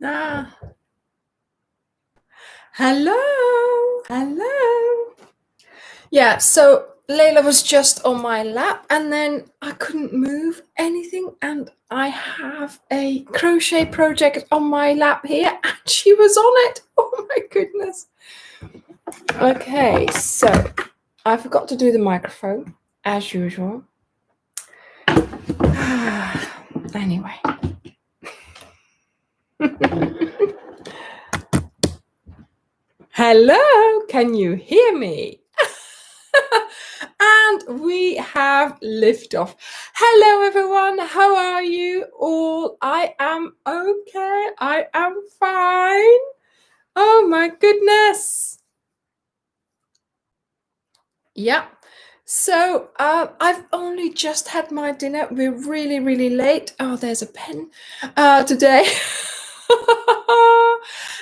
Ah, hello. Yeah, so Layla was just on my lap and then I couldn't move anything and I have a crochet project on my lap here and she was on it. Oh my goodness. Okay, so I forgot to do the microphone as usual. Anyway. Hello, can you hear me? And we have liftoff. Hello, everyone. How are you all? I am okay. I am fine. Oh my goodness. Yeah. So I've only just had my dinner. We're really, really late. Oh, there's a pen today.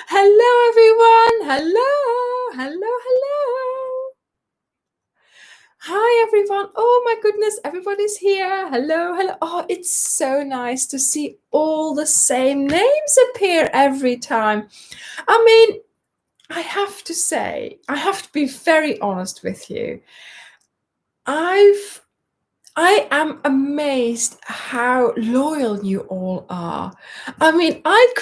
Hello, everyone. Hello. Hi, everyone. Oh, my goodness. Everybody's here. Hello. Oh, it's so nice to see all the same names appear every time. I mean, I have to say, I have to be very honest with you. I am amazed how loyal you all are. I mean, I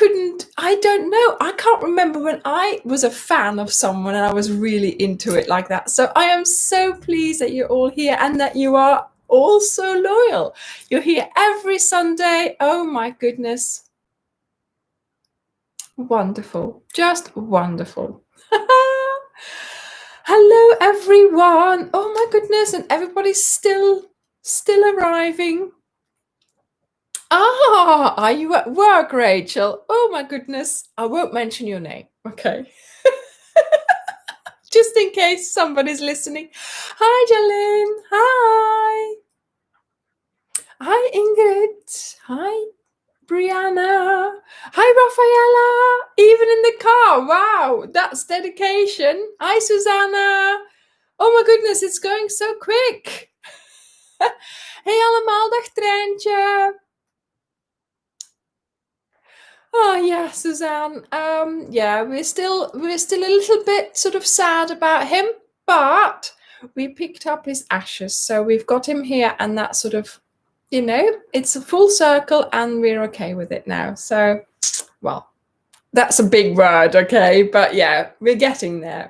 don't know. I can't remember when I was a fan of someone and I was really into it like that. So I am so pleased that you're all here and that you are all so loyal. You're here every Sunday. Oh my goodness. Wonderful. Just wonderful. Hello, everyone. Oh my goodness. And everybody's still arriving. Ah, are you at work, Rachel? Oh my goodness. I won't mention your name. Okay. Just in case somebody's listening. Hi, Jalene. Hi. Hi, Ingrid. Hi, Brianna. Hi, Rafaela. Even in the car. Wow, that's dedication. Hi, Susanna. Oh my goodness, it's going so quick. Hey allemaal, dag Treintje. Oh yeah, Suzanne. Yeah, we're still a little bit sort of sad about him, but we picked up his ashes, so we've got him here, and that sort of, it's a full circle, and we're okay with it now. So, well, that's a big word, okay, but yeah, we're getting there.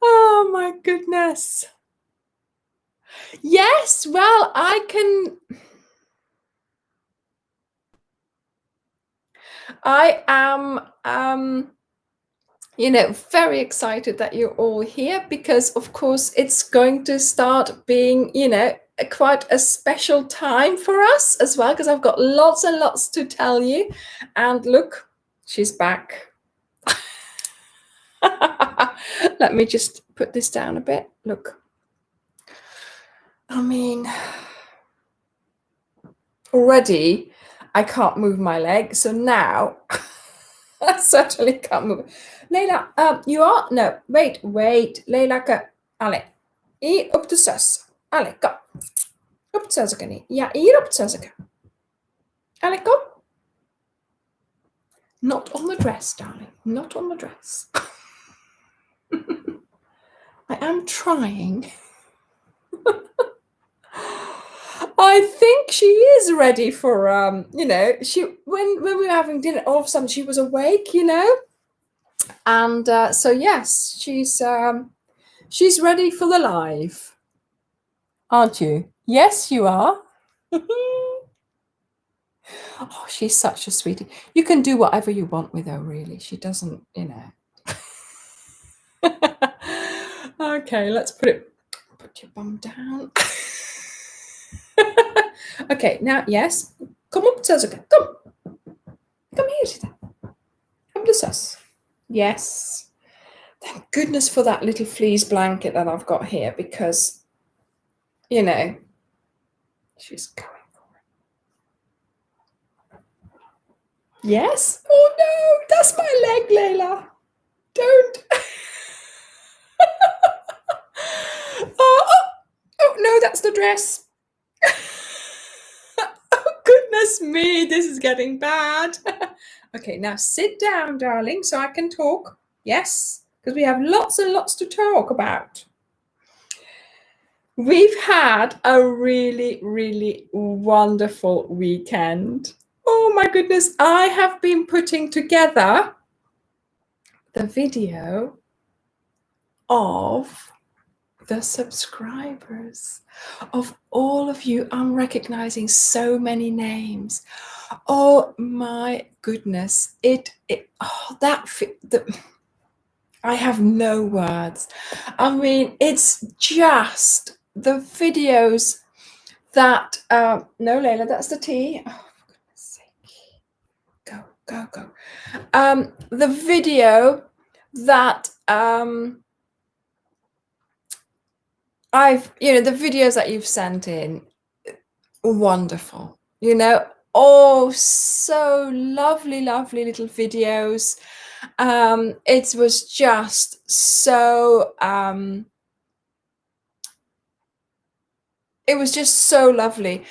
Oh my goodness. Yes, well, I am very excited that you're all here because, of course, it's going to start being, quite a special time for us as well, because I've got lots and lots to tell you. And look, she's back. Let me just put this down a bit. Look. I mean, already I can't move my leg, so now I certainly can't move. Leila, you are? No, wait. Leila, allez. Hier op de 6. Allez, kom. Op het 6 niet. Ja, hier op het 6. Allez, kom. Not on the dress, darling. Not on the dress. I am trying. I think she is ready for when we were having dinner, all of a sudden she was awake, and so yes, she's ready for the live, aren't you? Yes, you are. Oh, she's such a sweetie. You can do whatever you want with her, really. She doesn't, Okay, let's put your bum down. Okay, now, yes. Kom op, Suzuka. Kom. Come here, zitten. Op de 6. Yes. Thank goodness for that little fleece blanket that I've got here because, she's going for it. Yes? Oh, no, that's my leg, Layla. Don't. Oh, no, that's the dress. Oh, goodness. goodness me, this is getting bad. Okay, now sit down, darling, so I can talk. Yes, because we have lots and lots to talk about. We've had a really, really wonderful weekend. Oh my goodness, I have been putting together the video of the subscribers, of all of you. I'm recognizing so many names. Oh my goodness, I have no words. I mean, it's just the videos that no, Layla, that's the tea. Oh, for goodness sake. Go. The video that the videos that you've sent in, wonderful. Oh, so lovely little videos. It was just so it was just so lovely.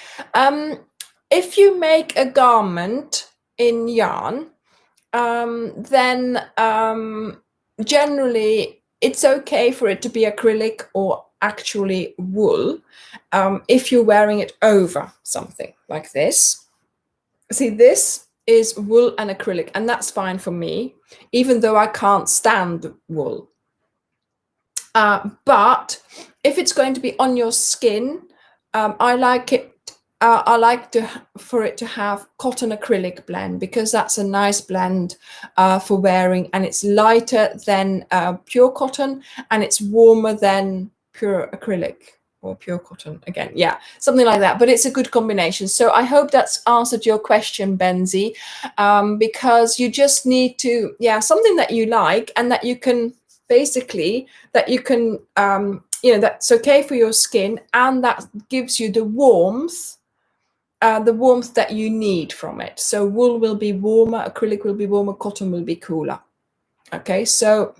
If you make a garment in yarn, then generally it's okay for it to be acrylic or actually wool, if you're wearing it over something like this. See, this is wool and acrylic, and that's fine for me, even though I can't stand wool. But if it's going to be on your skin, I like it. I like for it to have cotton acrylic blend, because that's a nice blend for wearing, and it's lighter than pure cotton, and it's warmer than pure acrylic or pure cotton again. Yeah, something like that. But it's a good combination. So I hope that's answered your question, Benzie, because you just need to, something that you like and that you can basically, that you can, that's okay for your skin, and that gives you the warmth that you need from it. So wool will be warmer, acrylic will be warmer, cotton will be cooler. Okay, so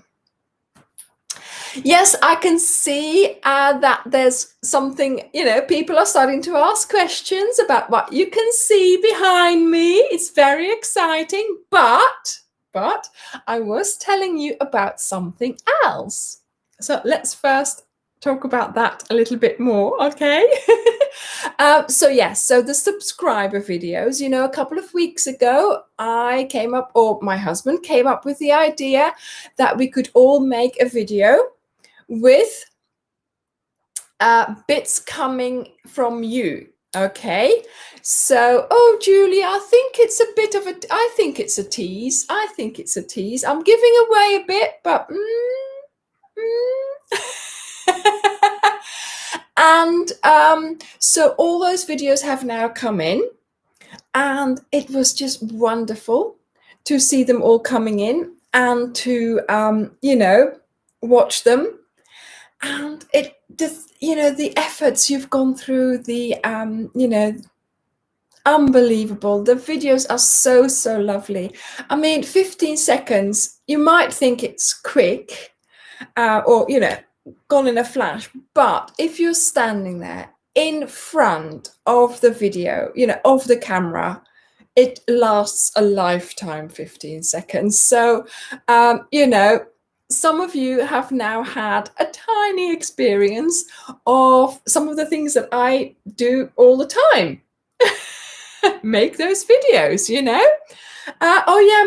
yes, I can see that there's something, people are starting to ask questions about what you can see behind me. It's very exciting, but I was telling you about something else. So let's first talk about that a little bit more, okay? So the subscriber videos, a couple of weeks ago, my husband came up with the idea that we could all make a video with bits coming from you. Okay, so Julie, I think it's a tease. I'm giving away a bit, but and so all those videos have now come in, and it was just wonderful to see them all coming in and to watch them. And it just, the efforts you've gone through, the unbelievable. The videos are so lovely. I mean, 15 seconds, you might think it's quick, or gone in a flash, but if you're standing there in front of the video, of the camera, it lasts a lifetime. 15 seconds. So some of you have now had a tiny experience of some of the things that I do all the time. Make those videos,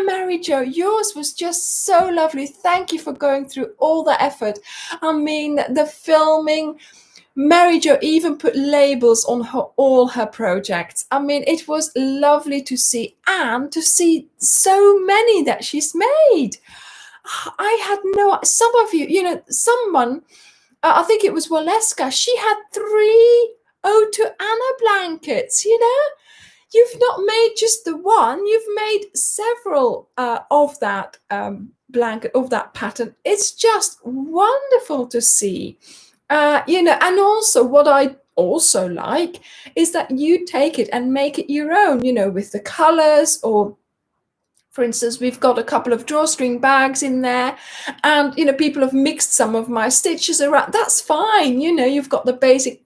Mary Jo, yours was just so lovely. Thank you for going through all the effort. I mean, the filming. Mary Jo even put labels on all her projects. I mean, it was lovely to see, and to see so many that she's made. I had some of you, someone, I think it was Waleska, she had 3 Ode to Anna blankets, You've not made just the one, you've made several of that blanket, of that pattern. It's just wonderful to see. And also what I also like is that you take it and make it your own, with the colors, or for instance, we've got a couple of drawstring bags in there, and people have mixed some of my stitches around. That's fine. You've got the basic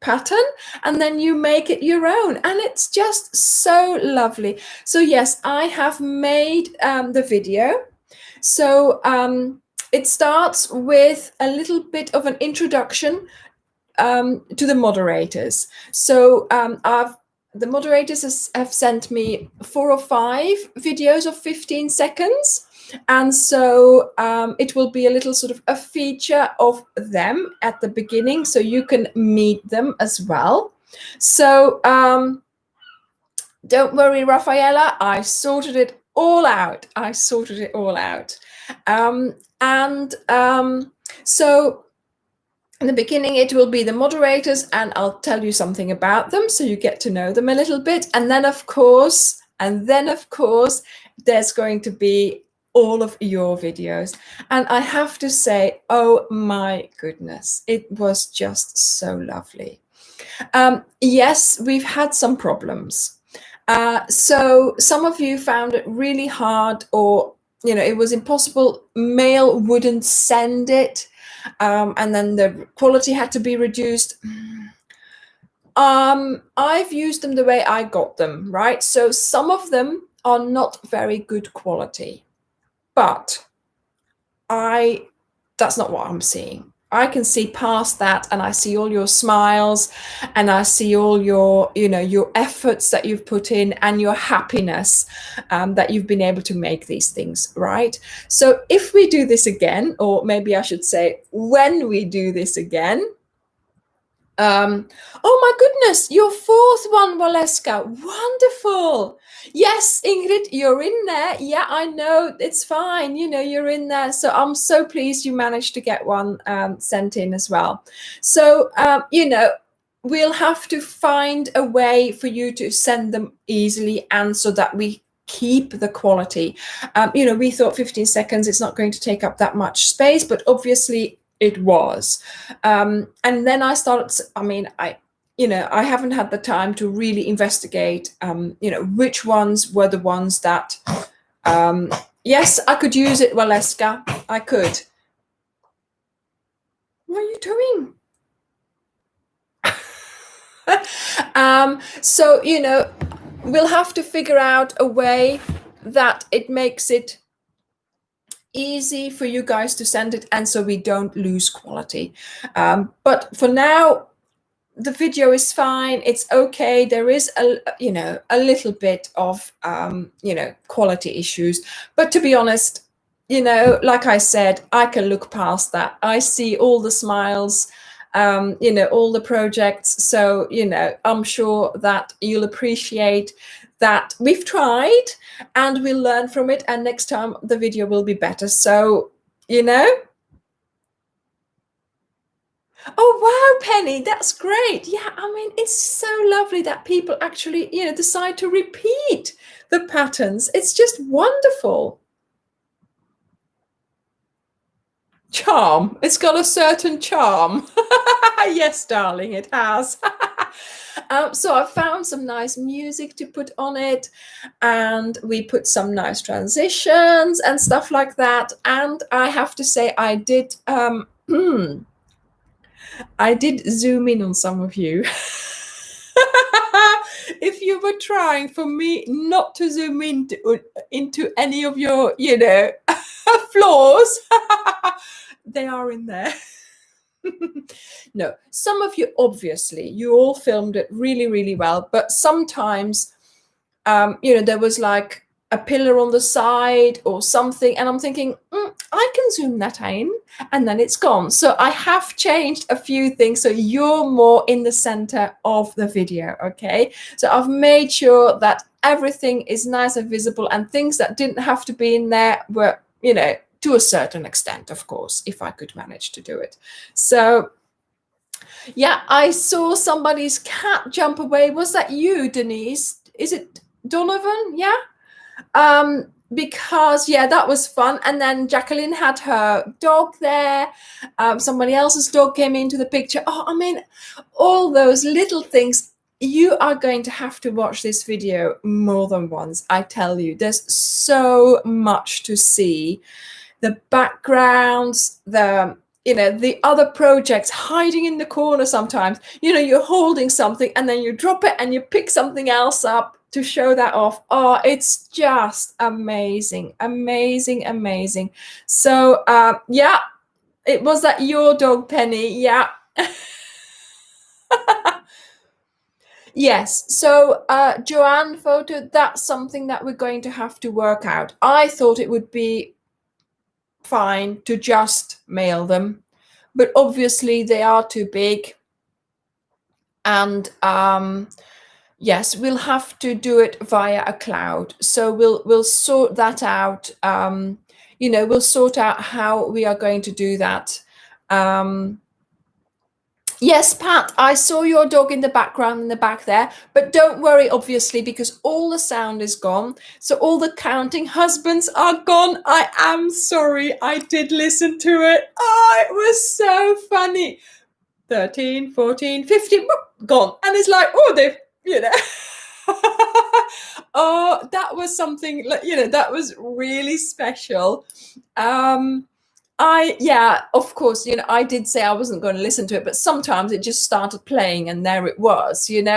pattern, and then you make it your own, and it's just so lovely. So yes, I have made the video. So it starts with a little bit of an introduction to the moderators. So the moderators have sent me 4 or 5 videos of 15 seconds. And so it will be a little sort of a feature of them at the beginning, so you can meet them as well. So don't worry, Rafaela, I sorted it all out. So in the beginning, it will be the moderators, and I'll tell you something about them so you get to know them a little bit. And then, of course, there's going to be all of your videos. And I have to say, oh my goodness, it was just so lovely. Yes, we've had some problems. So some of you found it really hard, or it was impossible. Mail wouldn't send it. And then the quality had to be reduced. I've used them the way I got them, right? So some of them are not very good quality, but that's not what I'm seeing. I can see past that, and I see all your smiles, and I see all your, your efforts that you've put in, and your happiness that you've been able to make these things, right? So if we do this again, or maybe I should say when we do this again, oh my goodness, your 4th one, Waleska, wonderful. Yes, Ingrid, you're in there. Yeah, I know, it's fine, you're in there. So I'm so pleased you managed to get one sent in as well. So we'll have to find a way for you to send them easily, and so that we keep the quality. We thought 15 seconds, it's not going to take up that much space, but obviously it was. And then I started, I haven't had the time to really investigate, which ones were the ones that, yes, I could use it, Waleska, I could. What are you doing? So, we'll have to figure out a way that it makes it easy for you guys to send it, and so we don't lose quality. But for now, the video is fine. It's okay. There is a little bit of quality issues, but to be honest, like I said, I can look past that. I see all the smiles, all the projects. So I'm sure that you'll appreciate that we've tried, and we'll learn from it, and next time the video will be better. So oh wow, Penny, that's great. Yeah, it's so lovely that people actually decide to repeat the patterns. It's just wonderful. Charm. It's got a certain charm. Yes, darling, it has. So I found some nice music to put on it, and we put some nice transitions and stuff like that. And I have to say, I did I did zoom in on some of you. If you were trying for me not to zoom into any of your, flaws, they are in there. No, some of you, obviously, you all filmed it really, really well, but sometimes, there was like a pillar on the side or something, and I'm thinking, I can zoom that in, and then it's gone. So I have changed a few things, so you're more in the center of the video, okay? So I've made sure that everything is nice and visible, and things that didn't have to be in there were, to a certain extent, of course, if I could manage to do it. So yeah, I saw somebody's cat jump away. Was that you, Denise? Is it Donovan? Yeah. Because that was fun. And then Jacqueline had her dog there. Somebody else's dog came into the picture. Oh, all those little things. You are going to have to watch this video more than once. I tell you, there's so much to see. The backgrounds, the the other projects hiding in the corner sometimes. You're holding something and then you drop it and you pick something else up to show that off. Oh, it's just amazing, amazing, amazing. So yeah, it was that your dog, Penny. Yeah. Yes. So Joanne photo, that's something that we're going to have to work out. I thought it would be fine to just mail them, but obviously they are too big. And yes, we'll have to do it via a cloud. So we'll sort that out. We'll sort out how we are going to do that. Yes, Pat, I saw your dog in the background in the back there, but don't worry, obviously, because all the sound is gone. So all the counting husbands are gone. I am sorry. I did listen to it. Oh, it was so funny. 13, 14, 15, whoop, gone. And it's like, oh, they've, oh, that was something, that was really special. Of course, I did say I wasn't going to listen to it, but sometimes it just started playing and there it was, and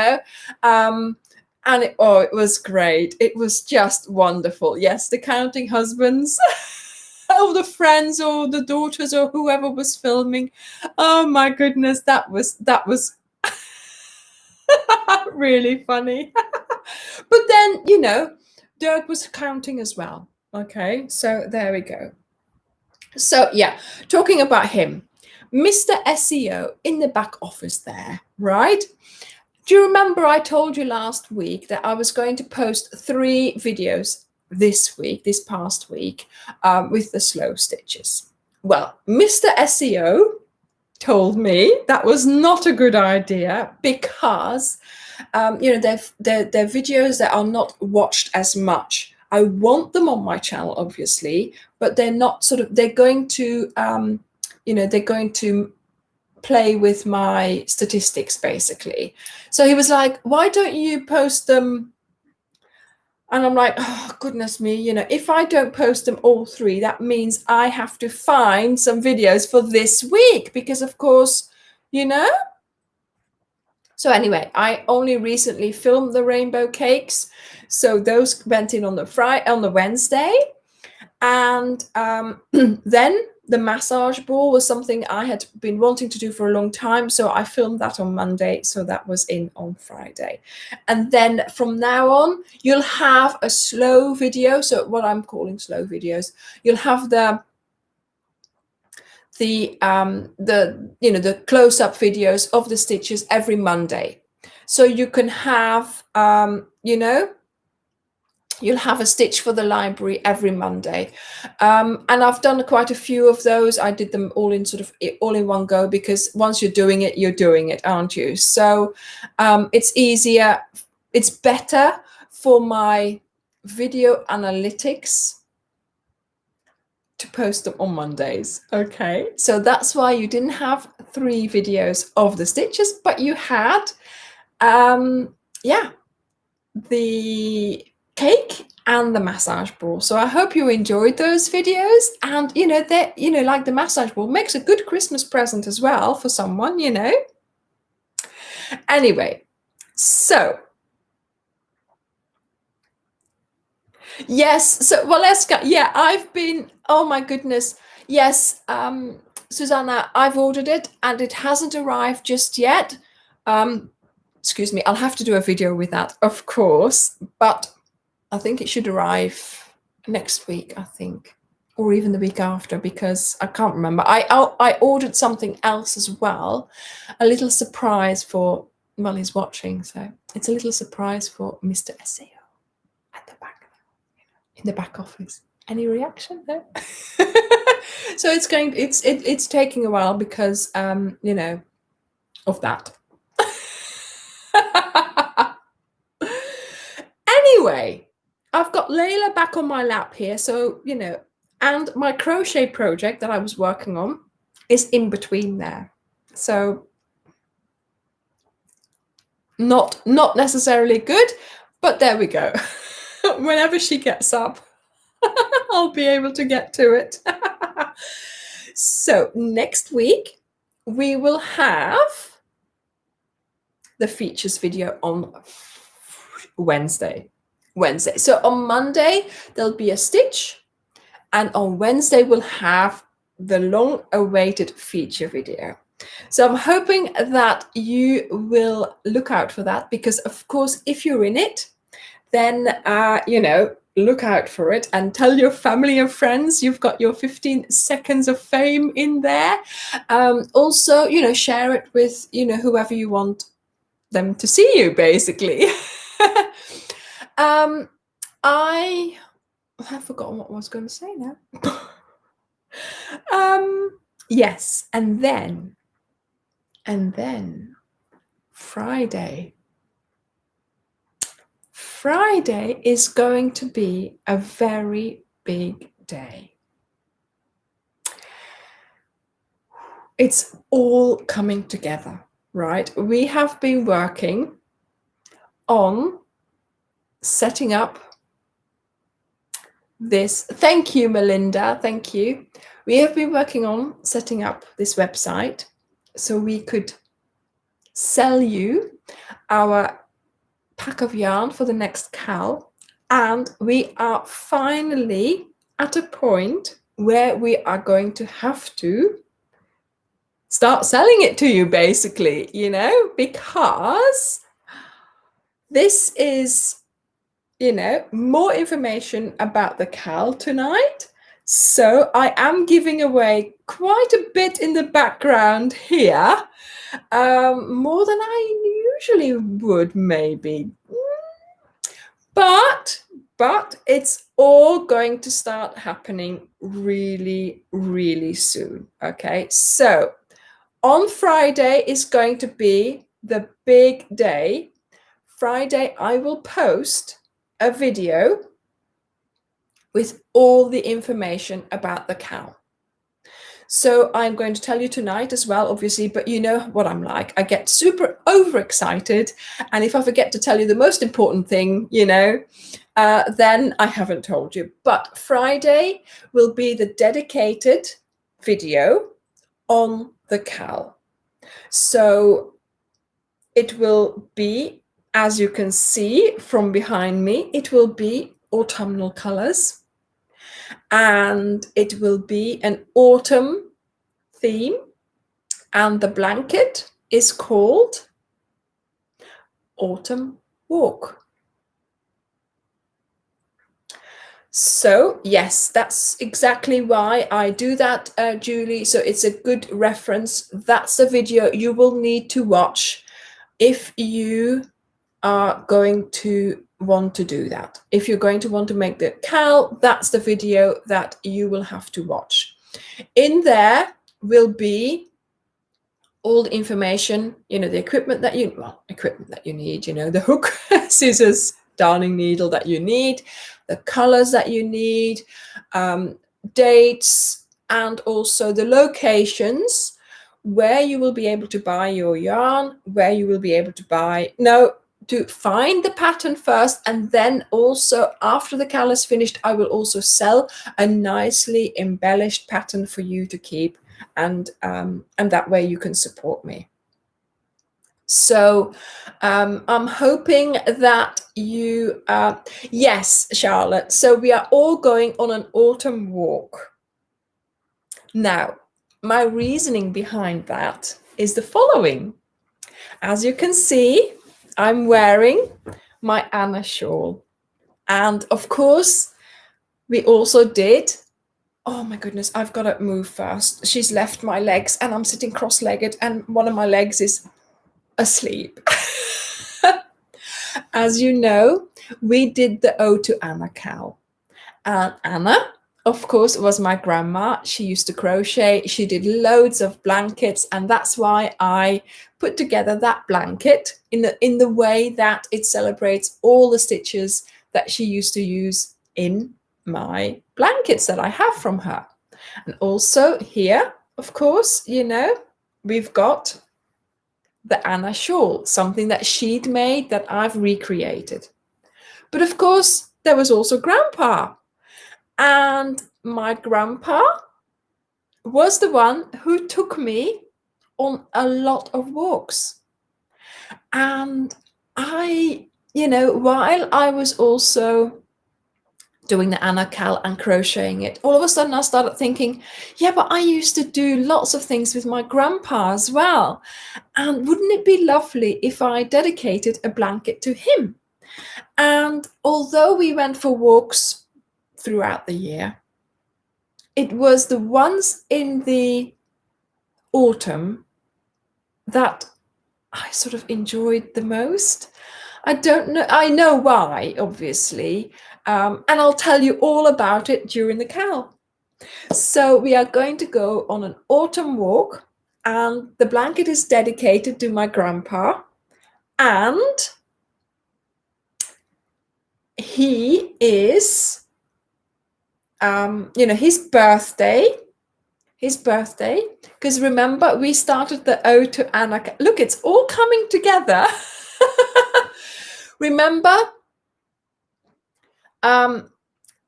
it was great. It was just wonderful. Yes, the counting husbands, or the friends or the daughters or whoever was filming. Oh my goodness, that was really funny. But then, Dirk was counting as well. Okay, so there we go. So yeah, talking about him, Mr. SEO in the back office there, right? Do you remember I told you last week that I was going to post 3 videos this past week, with the slow stitches? Well, Mr. SEO told me that was not a good idea because, they're videos that are not watched as much. I want them on my channel, obviously, but they're not they're going to, they're going to play with my statistics, basically. So he was like, why don't you post them? And I'm like, oh, goodness me, if I don't post them all 3, that means I have to find some videos for this week because, of course, So anyway, I only recently filmed the rainbow cakes. So those went in on the Wednesday. And then the massage ball was something I had been wanting to do for a long time. So I filmed that on Monday. So that was in on Friday. And then from now on, you'll have a slow video. So what I'm calling slow videos, you'll have the close-up videos of the stitches every Monday. So you can have, you'll have a stitch for the library every Monday. And I've done quite a few of those. I did them all in all in one go, because once you're doing it, aren't you? So it's easier, it's better for my video analytics to post them on Mondays. Okay, so that's why you didn't have 3 videos of the stitches, but you had the cake and the massage ball. So I hope you enjoyed those videos. And like the massage ball makes a good Christmas present as well for someone, Anyway, so yes, so Valeska, yeah, I've been, oh my goodness, yes, Susanna, I've ordered it and it hasn't arrived just yet. Excuse me, I'll have to do a video with that, of course, but I think it should arrive next week, I think, or even the week after, because I can't remember. I ordered something else as well, a little surprise for, well, he's watching, so it's a little surprise for Mr. SEO at the back, in the back office. Any reaction there? So it's taking a while because of that. Anyway, I've got Layla back on my lap here, so and my crochet project that I was working on is in between there. So not necessarily good, but there we go. Whenever she gets up, I'll be able to get to it. So next week, we will have the features video on Wednesday. So on Monday, there'll be a stitch. And on Wednesday, we'll have the long-awaited feature video. So I'm hoping that you will look out for that, because of course, if you're in it, then, look out for it and tell your family and friends you've got your 15 seconds of fame in there. Also, share it with, whoever you want them to see you, basically. I have forgotten what I was going to say now. Yes, and then Friday is going to be a very big day. It's all coming together, right? We have been working on setting up this. Thank you, Melinda. Thank you. We have been working on setting up this website so we could sell you our pack of yarn for the next KAL. And we are finally at a point where we are going to have to start selling it to you, basically, because this is, more information about the KAL tonight. So I am giving away quite a bit in the background here, more than I usually would, maybe. But it's all going to start happening really, really soon. Okay, so on Friday is going to be the big day. Friday, I will post a video with all the information about the KAL. So I'm going to tell you tonight as well, obviously, but you know what I'm like. I get super overexcited. And if I forget to tell you the most important thing, then I haven't told you. But Friday will be the dedicated video on the KAL. So it will be, as you can see from behind me, it will be autumnal colors. And it will be an autumn theme. And the blanket is called Autumn Walk. So yes, that's exactly why I do that, Julie. So it's a good reference. That's the video you will need to watch if you are going to want to do that. If you're going to want to make the KAL, that's the video that you will have to watch. In there will be all the information, the equipment that you need, the hook, scissors, darning needle that you need, the colors that you need, dates, and also the locations where you will be able to buy your yarn, where you will be able to to find the pattern first, and then also after the KAL is finished, I will also sell a nicely embellished pattern for you to keep, and that way you can support me. So I'm hoping that you, yes, Charlotte, so we are all going on an autumn walk. Now, my reasoning behind that is the following. As you can see, I'm wearing my Anna shawl. And of course, we also did, oh my goodness, I've got to move fast. She's left my legs and I'm sitting cross-legged and one of my legs is asleep. As you know, we did the Ode to Anna KAL. And Anna, of course, was my grandma. She used to crochet. She did loads of blankets. And that's why I put together that blanket in the way that it celebrates all the stitches that she used to use in my blankets that I have from her. And also here, of course, we've got the Anna shawl, something that she'd made that I've recreated. But of course, there was also Grandpa. And my grandpa was the one who took me on a lot of walks. And I, while I was also doing the Anna Cal and crocheting it, all of a sudden I started thinking, yeah, but I used to do lots of things with my grandpa as well. And wouldn't it be lovely if I dedicated a blanket to him? And although we went for walks throughout the year, it was the ones in the autumn that I sort of enjoyed the most. I don't know. I know why, obviously. And I'll tell you all about it during the Cal. So we are going to go on an autumn walk, and the blanket is dedicated to my grandpa. And he is, his birthday, because remember, we started the Ode to Anna. Look, it's all coming together. Remember,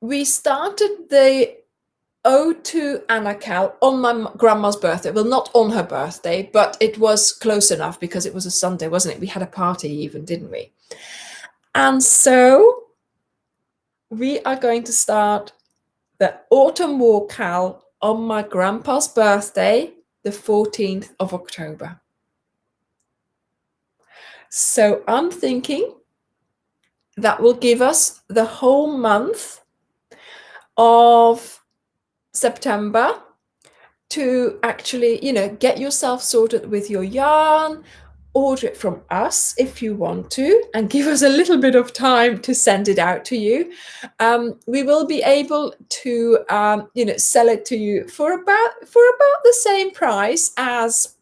we started the Ode to Anna Cal on my grandma's birthday. Well, not on her birthday, but it was close enough because it was a Sunday, wasn't it? We had a party even, didn't we? And so we are going to start the Autumn Walk Cal on my grandpa's birthday, the 14th of October. So I'm thinking that will give us the whole month of September to actually, get yourself sorted with your yarn, order it from us if you want to, and give us a little bit of time to send it out to you. We will be able to, sell it to you for about the same price as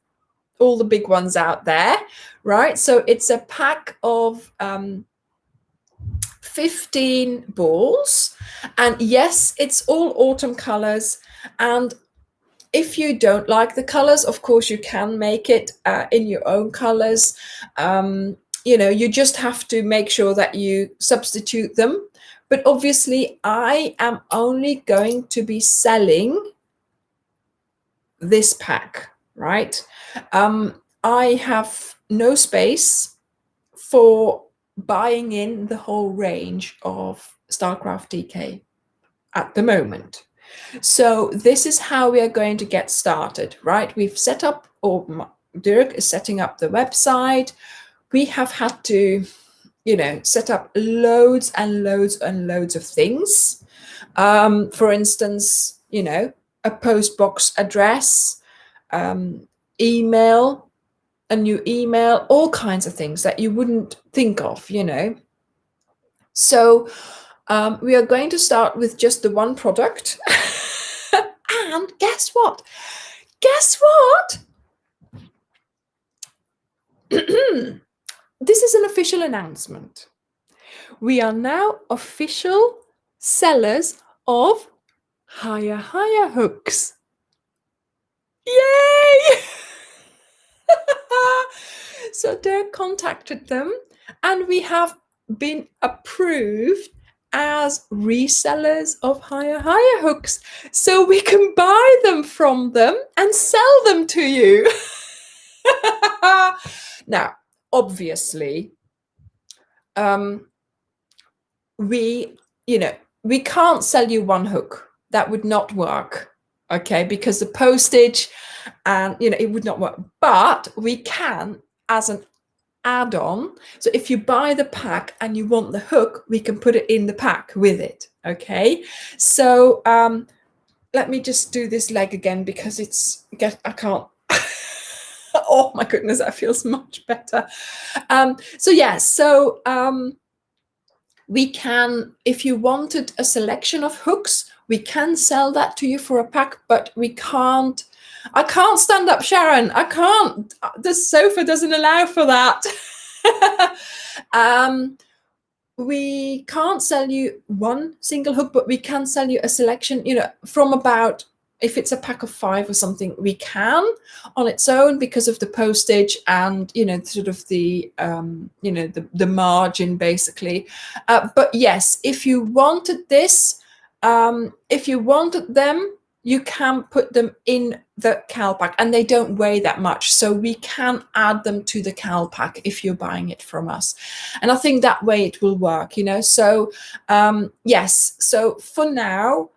all the big ones out there, right? So it's a pack of 15 balls, and yes, it's all autumn colors. And if you don't like the colors, of course you can make it in your own colors. You just have to make sure that you substitute them. But obviously I am only going to be selling this pack, right? I have no space for buying in the whole range of Starcraft DK at the moment. So this is how we are going to get started, right? We've set up, or Dirk is setting up the website. We have had to, set up loads and loads and loads of things. For instance, a post box address, email, a new email, all kinds of things that you wouldn't think of, So we are going to start with just the one product. And guess what? This is an official announcement. We are now official sellers of Higher hooks. Yay! So Dirk contacted them, and we have been approved as resellers of Higher hooks, so we can buy them from them and sell them to you. Now, obviously, we can't sell you one hook. That would not work, okay, because the postage and it would not work. But we can, as an add-on, so if you buy the pack and you want the hook, we can put it in the pack with it, okay? So let me just do this leg again because I can't. Oh my goodness, that feels much better. We can, if you wanted a selection of hooks, we can sell that to you for a pack, but I can't stand up, Sharon. I can't. The sofa doesn't allow for that. We can't sell you one single hook, but we can sell you a selection, from about, if it's a pack of 5 or something, we can on its own because of the postage and, sort of the, the margin basically. But yes, if you wanted this, if you wanted them, you can put them in the cal pack, and they don't weigh that much, so we can add them to the cal pack if you're buying it from us. And I think that way it will work, you know. So yes, so for now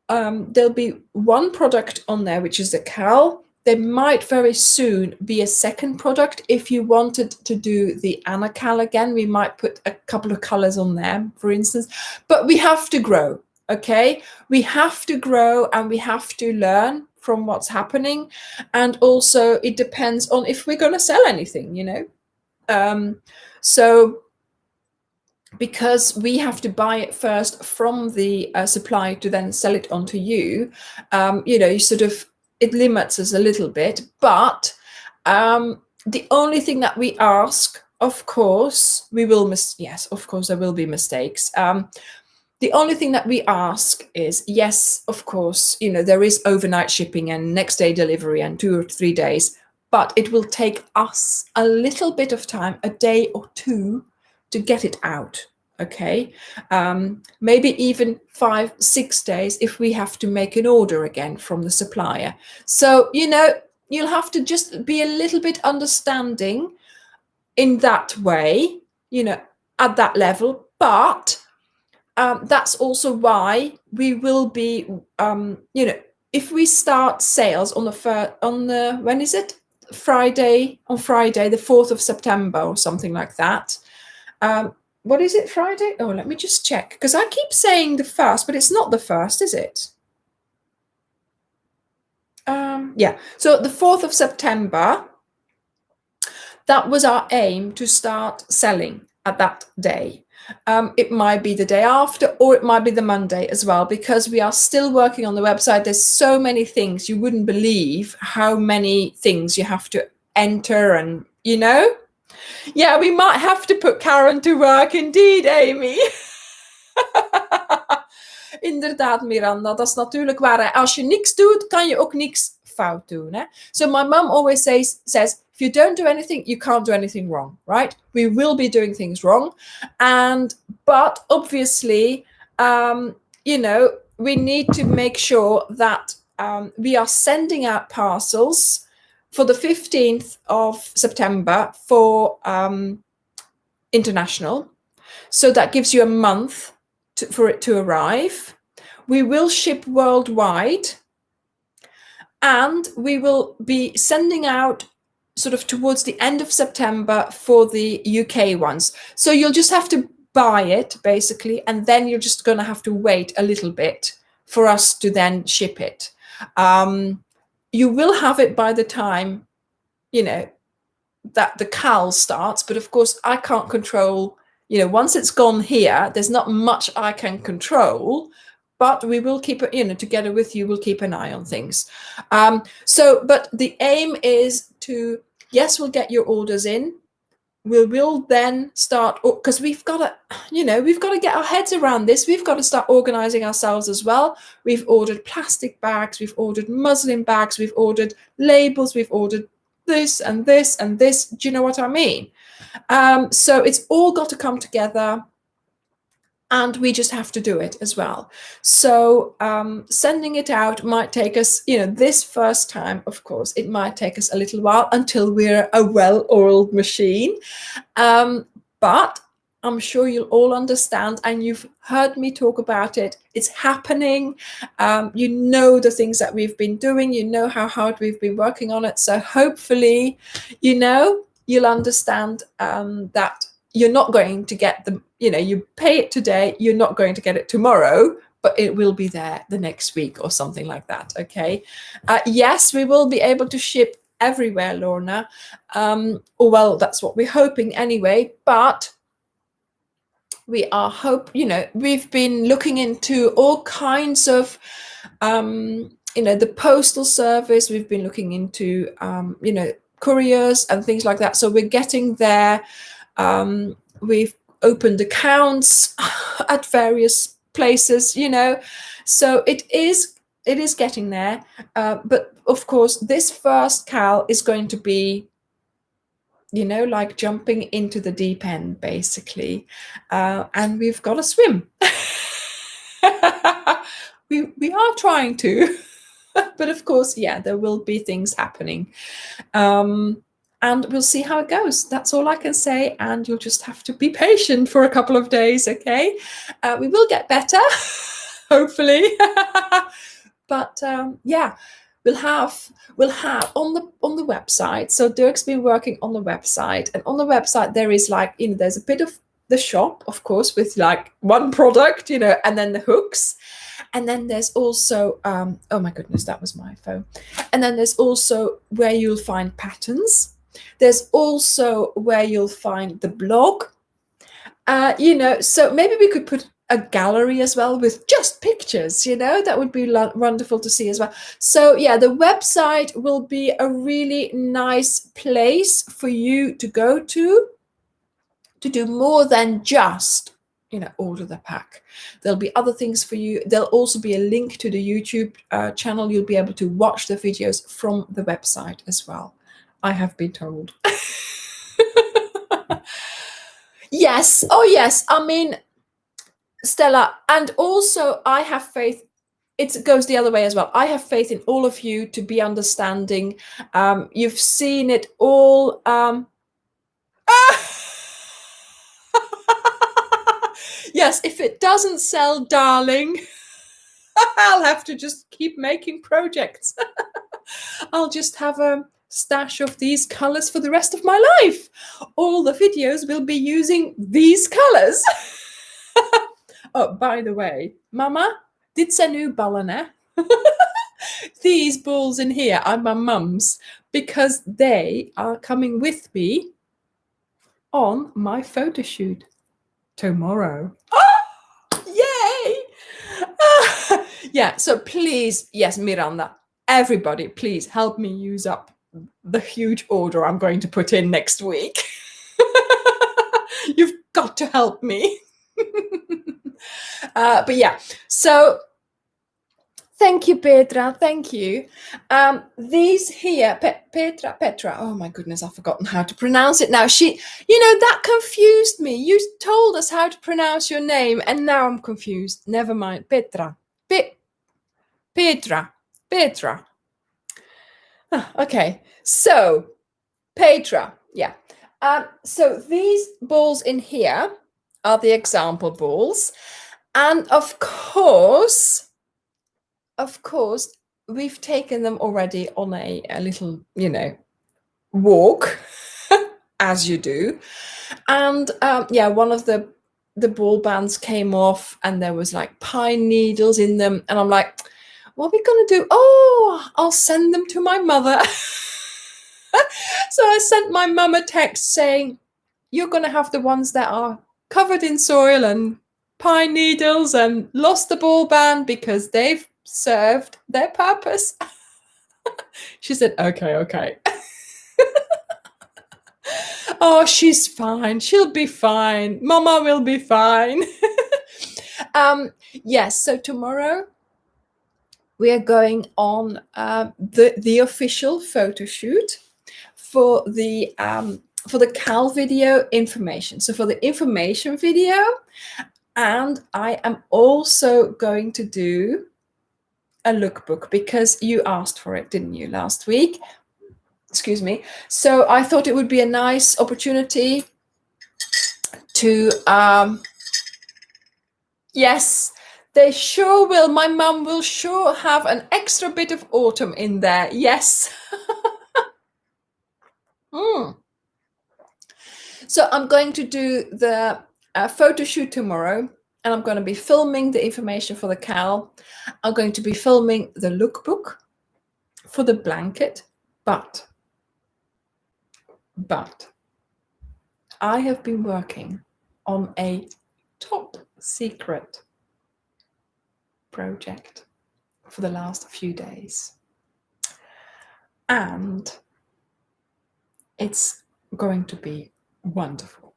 there'll be one product on there, which is the cal. There might very soon be a second product. If you wanted to do the Anna cal again, we might put a couple of colors on there, for instance. But we have to grow, okay? We have to grow, and we have to learn from what's happening. And also it depends on if we're going to sell anything, you know. So because we have to buy it first from the supplier to then sell it on to you, you know, you sort of, it limits us a little bit. But the only thing that we ask, of course, yes, of course, there will be mistakes. The only thing that we ask is, yes, of course, you know, there is overnight shipping and next day delivery and 2 or 3 days, but it will take us a little bit of time, a day or two, to get it out, okay? Maybe even 5-6 days if we have to make an order again from the supplier. So, you know, you'll have to just be a little bit understanding in that way, you know, at that level. But that's also why we will be, you know, if we start sales on the when is it? Friday, the 4th of September or something like that. What is it, Friday? Oh, let me just check, because I keep saying the 1st, but it's not the 1st, is it? Yeah, so the 4th of September, that was our aim, to start selling at that day. It might be the day after, or it might be the Monday as well, because we are still working on the website. There's so many things, you wouldn't believe how many things you have to enter, and, you know. Yeah, we might have to put Karen to work indeed, Amy. Inderdaad, Miranda, dat is natuurlijk waar. Als je niks doet, kan je ook niks fout doen. Hè? So my mum always says, if you don't do anything, you can't do anything wrong, right? We will be doing things wrong. But obviously, you know, we need to make sure that we are sending out parcels for the 15th of September for international. So that gives you a month for it to arrive. We will ship worldwide, and we will be sending out sort of towards the end of September for the UK ones. So you'll just have to buy it, basically, and then you're just going to have to wait a little bit for us to then ship it. You will have it by the time, you know, that the cal starts, but of course I can't control, you know, once it's gone here, there's not much I can control, but we will keep it, you know, together with you, we'll keep an eye on things. But the aim is to, yes, we'll get your orders in. We will then start, because we've got to, you know, we've got to get our heads around this. We've got to start organizing ourselves as well. We've ordered plastic bags, we've ordered muslin bags, we've ordered labels, we've ordered this and this and this. Do you know what I mean? So it's all got to come together, and we just have to do it as well. So sending it out might take us, you know, this first time, of course, it might take us a little while until we're a well-oiled machine. But I'm sure you'll all understand, and you've heard me talk about it. It's happening. You know the things that we've been doing. You know how hard we've been working on it. So hopefully, you know, you'll understand that you're not going to get the, you know, you pay it today, you're not going to get it tomorrow, but it will be there the next week or something like that, okay? Yes, we will be able to ship everywhere, Lorna. Well, that's what we're hoping anyway, but we are you know, we've been looking into all kinds of, you know, the postal service, we've been looking into, you know, couriers and things like that. So we're getting there. We've opened accounts at various places, you know, so it is getting there. But of course, this first cal is going to be, you know, like jumping into the deep end, basically, and we've got to swim. we are trying to. But of course, yeah, there will be things happening. And we'll see how it goes. That's all I can say. And you'll just have to be patient for a couple of days, okay? We will get better, hopefully. But yeah, we'll have on the website. So Dirk's been working on the website, and on the website there is like, there's a bit of the shop, of course, with like one product, and then the hooks. And then there's also, oh my goodness, that was my phone. And then there's also where you'll find patterns. There's also where you'll find the blog. So maybe we could put a gallery as well with just pictures, that would be wonderful to see as well. So yeah, the website will be a really nice place for you to go to do more than just order the pack. There'll be other things for you. There'll also be a link to the YouTube channel. You'll be able to watch the videos from the website as well, I have been told. Yes. Oh yes. I mean, Stella, and also I have faith. It goes the other way as well. I have faith in all of you to be understanding. You've seen it all. Yes, if it doesn't sell, darling, I'll have to just keep making projects. I'll just have a stash of these colors for the rest of my life. All the videos will be using these colors. Oh, by the way, Mama, dit zijn nu ballen, hè? These balls in here are my mum's because they are coming with me on my photo shoot tomorrow. Oh, yay! Yeah, so please, yes, Miranda, everybody, please help me use up the huge order I'm going to put in next week. You've got to help me. But yeah, so thank you, Petra. Thank you. These here, Petra. Oh my goodness, I've forgotten how to pronounce it now. That confused me. You told us how to pronounce your name, and now I'm confused. Never mind, Petra. Petra. Okay, so Petra. Yeah. So these balls in here are the example balls, and of course, we've taken them already on a little, walk, as you do. And yeah, one of the ball bands came off, and there was like pine needles in them. And I'm like, what are we going to do? Oh, I'll send them to my mother. So I sent my mum a text saying, you're going to have the ones that are covered in soil and pine needles and lost the ball band because they've served their purpose. She said, okay. Oh, she's fine. She'll be fine. Mama will be fine. Yes, so tomorrow we are going on the official photo shoot for the Cal video information. So for the information video, and I am also going to do a lookbook because you asked for it, didn't you, last week? Excuse me. So I thought it would be a nice opportunity to, yes, they sure will. My mum will sure have an extra bit of autumn in there. Yes. So I'm going to do the photo shoot tomorrow, and I'm going to be filming the information for the Cal. I'm going to be filming the lookbook for the blanket, but I have been working on a top secret project for the last few days, and it's going to be wonderful.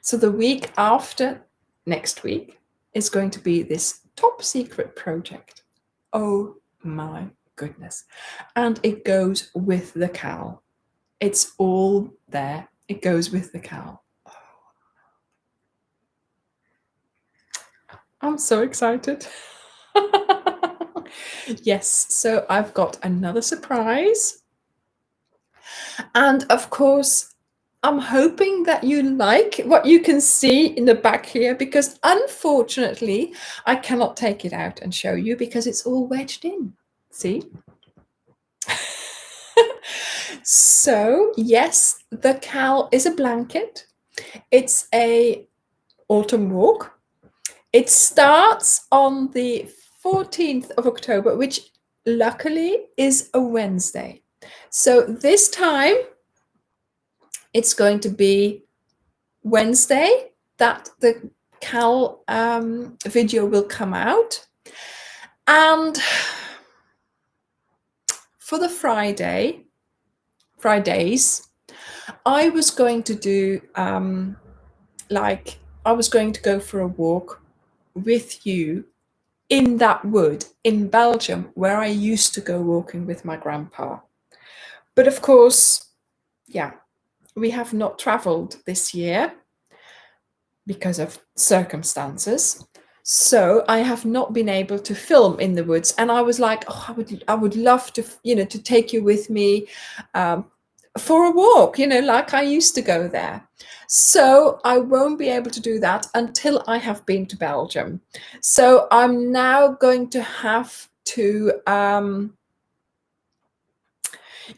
So the week after next week is going to be this top secret project. Oh my goodness. And it goes with the Cal. It's all there. It goes with the Cal. I'm so excited. Yes, so I've got another surprise. And of course, I'm hoping that you like what you can see in the back here, because unfortunately, I cannot take it out and show you because it's all wedged in. See? So, yes, the cowl is a blanket. It's a autumn walk. It starts on the 14th of October, which luckily is a Wednesday. So this time it's going to be Wednesday that the cowl video will come out. And for the Fridays, I was going to do I was going to go for a walk with you in that wood in Belgium where I used to go walking with my grandpa. But of course, yeah, we have not traveled this year because of circumstances. So I have not been able to film in the woods. And I was like, oh, I would love to, to take you with me for a walk, like I used to go there. So I won't be able to do that until I have been to Belgium. So I'm now going to have to,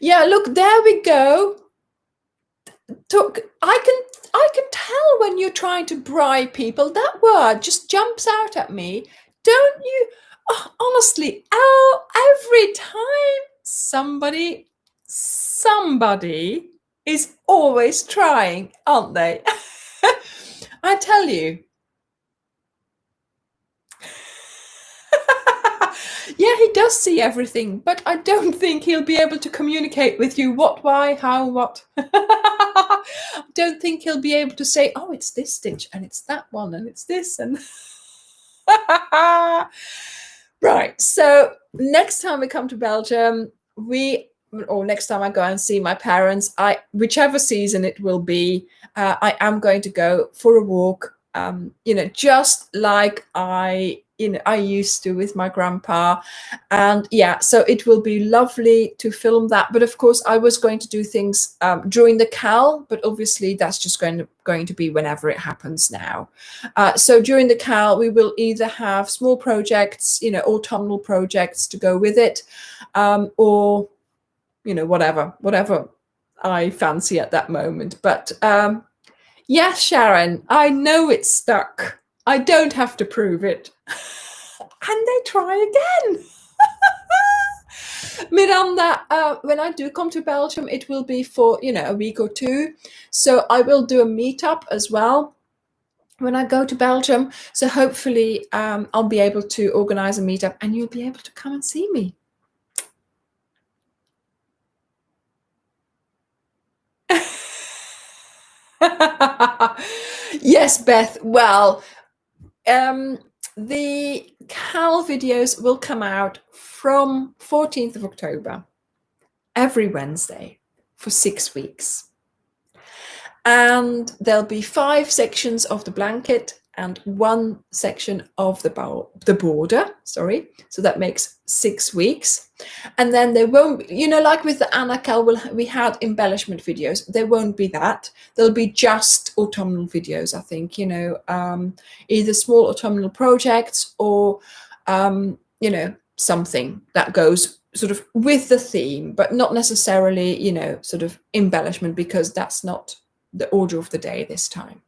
yeah, look, there we go. I can tell when you're trying to bribe people. That word just jumps out at me. Don't you? Oh, honestly, every time somebody is always trying, aren't they? I tell you. Yeah, he does see everything, but I don't think he'll be able to communicate with you what, why, how, what. I don't think he'll be able to say, oh, it's this stitch and it's that one and it's this and right. So next time we come to Belgium, or next time I go and see my parents, whichever season it will be, I am going to go for a walk. Just like I used to with my grandpa. And yeah, so it will be lovely to film that. But of course, I was going to do things during the cowl, but obviously that's just going to be whenever it happens now. So during the cowl, we will either have small projects, autumnal projects to go with it, or, whatever I fancy at that moment. But yes, Sharon, I know it's stuck. I don't have to prove it. And they try again. Miranda, when I do come to Belgium, it will be for, a week or two. So I will do a meetup as well when I go to Belgium. So hopefully I'll be able to organize a meetup and you'll be able to come and see me. Yes, Beth. Well, the cowl videos will come out from 14th of October every Wednesday for 6 weeks. And there'll be 5 sections of the blanket and 1 section of the border. Sorry. So that makes 6 weeks. And then there won't be, like with the Anna cowl we had embellishment videos, there won't be that. There'll be just autumnal videos, I think, either small autumnal projects or, something that goes sort of with the theme, but not necessarily, sort of embellishment, because that's not the order of the day this time.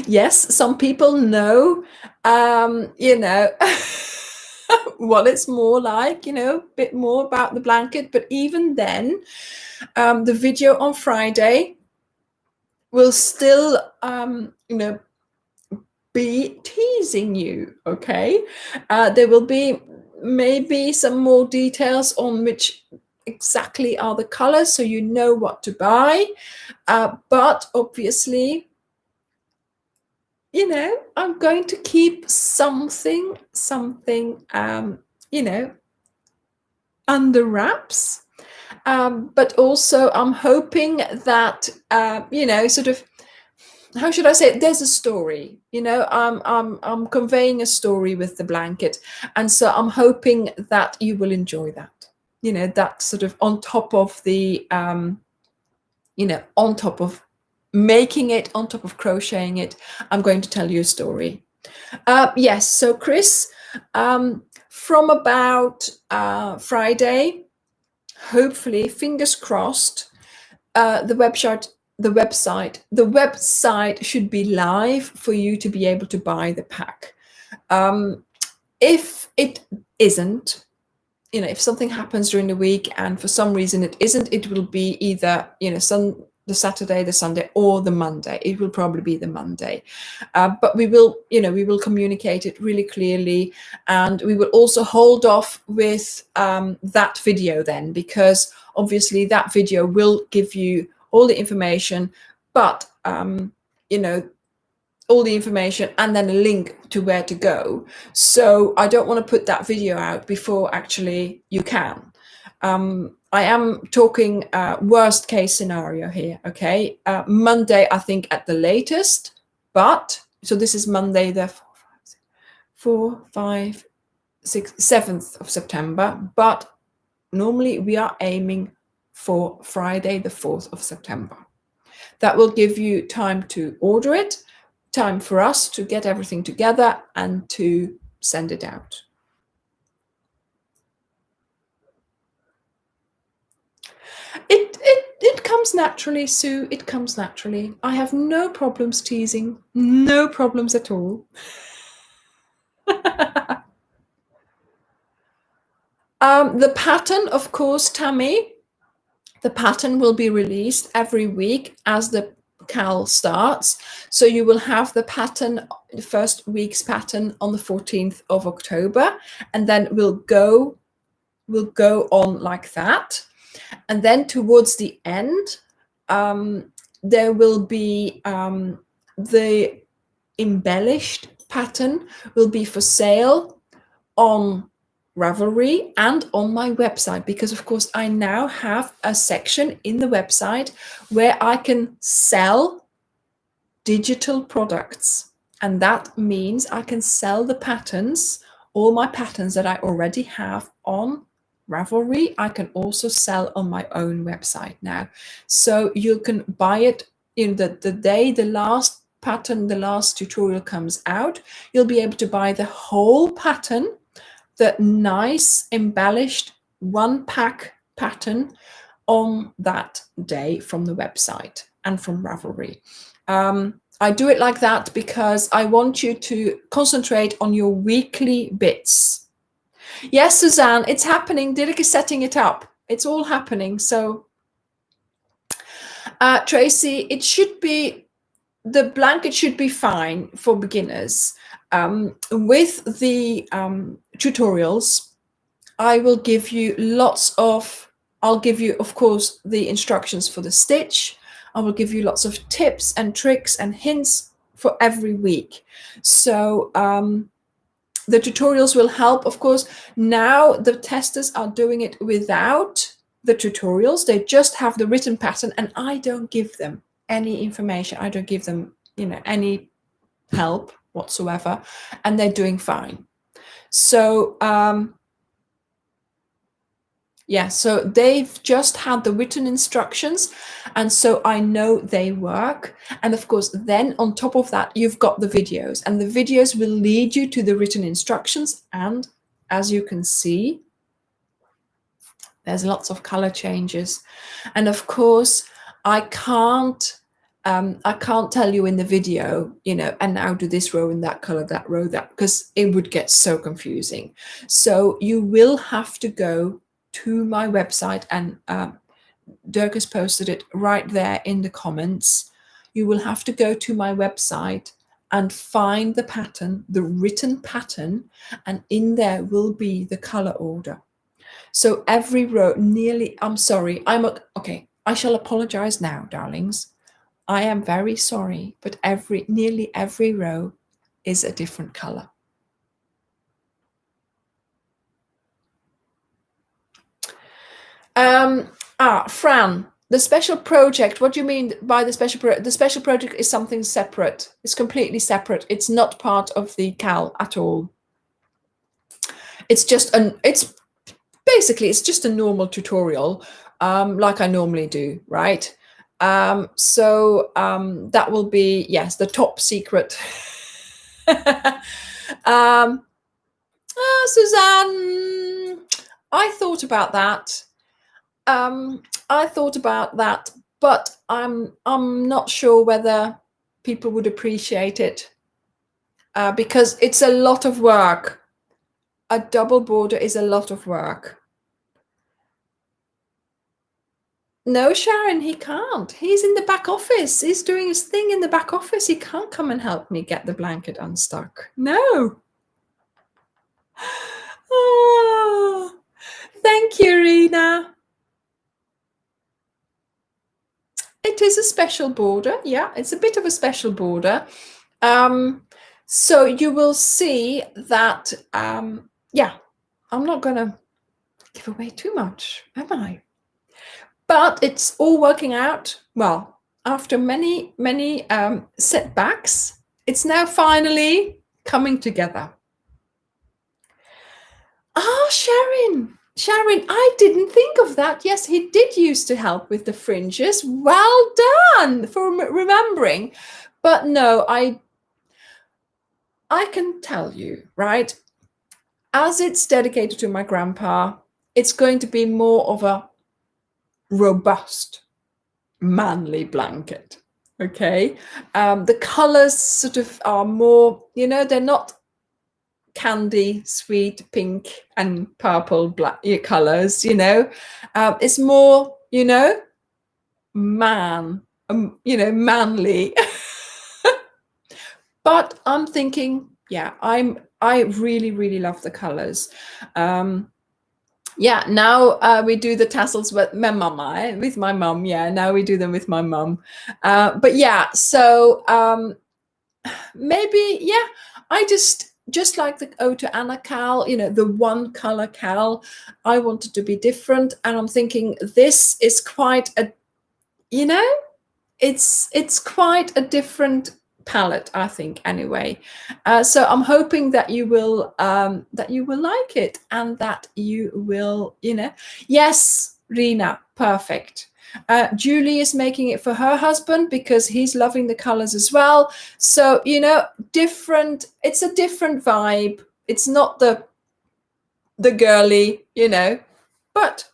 Yes, some people know, what it's more like, a bit more about the blanket. But even then, the video on Friday will still, be teasing you, okay? There will be maybe some more details on which exactly are the colors, so you know what to buy. But obviously, I'm going to keep something, under wraps. But also I'm hoping that, sort of how should I say it? There's a story, you know. I'm conveying a story with the blanket, and so I'm hoping that you will enjoy that. You know, that sort of on top of the you know, on top of making it, on top of crocheting it, I'm going to tell you a story. Yes, so Chris, from about Friday, hopefully, fingers crossed, the website should be live for you to be able to buy the pack. If it isn't, you know, if something happens during the week and for some reason it isn't, it will be either, you know, the Saturday, the Sunday, or the Monday. It will probably be the Monday, but we will, you know, we will communicate it really clearly, and we will also hold off with that video then, because obviously that video will give you all the information, but you know, all the information and then a link to where to go. So I don't want to put that video out before actually you can. I am talking worst case scenario here, okay? Monday, I think at the latest, but so this is Monday the 7th of September, but normally we are aiming for Friday the 4th of September. That will give you time to order it, time for us to get everything together and to send it out. It comes naturally, Sue. It comes naturally. I have no problems teasing. No problems at all. The pattern, of course, Tammy, the pattern will be released every week as the CAL starts. So you will have the pattern, the first week's pattern on the 14th of October, and then we'll go on like that. And then towards the end, there will be the embellished pattern will be for sale on Ravelry and on my website, because of course I now have a section in the website where I can sell digital products, and that means I can sell the patterns, all my patterns that I already have on Ravelry. I can also sell on my own website now, so you can buy it in the day the last pattern, the last tutorial comes out. You'll be able to buy the whole pattern, the nice embellished one pack pattern, on that day from the website and from Ravelry. I do it like that because I want you to concentrate on your weekly bits. Yes, Suzanne, it's happening. Dirk is setting it up. It's all happening. So, Tracy, it should be, the blanket should be fine for beginners. With the tutorials, I will give you I'll give you, of course, the instructions for the stitch. I will give you lots of tips and tricks and hints for every week. So the tutorials will help. Of course, now the testers are doing it without the tutorials. They just have the written pattern, and I don't give them any information. I don't give them, you know, any help whatsoever, and they're doing fine. So yeah, so they've just had the written instructions, and so I know they work. And of course, then on top of that, you've got the videos, and the videos will lead you to the written instructions. And as you can see, there's lots of color changes. And of course, I can't tell you in the video, you know, and now do this row in that color, that row, that, because it would get so confusing. So you will have to go to my website, and Dirk has posted it right there in the comments. You will have to go to my website and find the pattern, the written pattern, and in there will be the color order. So every row, I'm sorry, okay, I shall apologize now, darlings. I am very sorry, but nearly every row is a different color. Fran, The special project, what do you mean by the special project? The special project is something separate. It's completely separate. It's not part of the CAL at all. It's just it's just a normal tutorial, like I normally do, right? That will be, yes, the top secret. Suzanne, I thought about that. But I'm not sure whether people would appreciate it, because it's a lot of work. A double border is a lot of work. No, Sharon, he can't. He's in the back office. He's doing his thing in the back office. He can't come and help me get the blanket unstuck. No. Oh, thank you, Rena. It is a special border. Yeah, it's a bit of a special border. So you will see that, yeah, I'm not going to give away too much, am I? But it's all working out well. After many, many setbacks, it's now finally coming together. Ah, Sharon, I didn't think of that. Yes, he did used to help with the fringes. Well done for remembering. But no, I can tell you, right, as it's dedicated to my grandpa, it's going to be more of a robust, manly blanket. Okay, the colors sort of are more, they're not candy sweet pink and purple black colors. It's more, manly. But I'm thinking, yeah, I really, really love the colors. Yeah, now we do the tassels with my mum. Yeah, now we do them with my mum. But yeah, so maybe, yeah, I just like the Ode to Anna CAL, the one color CAL, I wanted to be different. And I'm thinking this is quite a, it's quite a different palette, I think, anyway. So I'm hoping that you will like it, and that you will, yes, Rena, perfect. Julie is making it for her husband because he's loving the colors as well. So, different, it's a different vibe. It's not the girly, but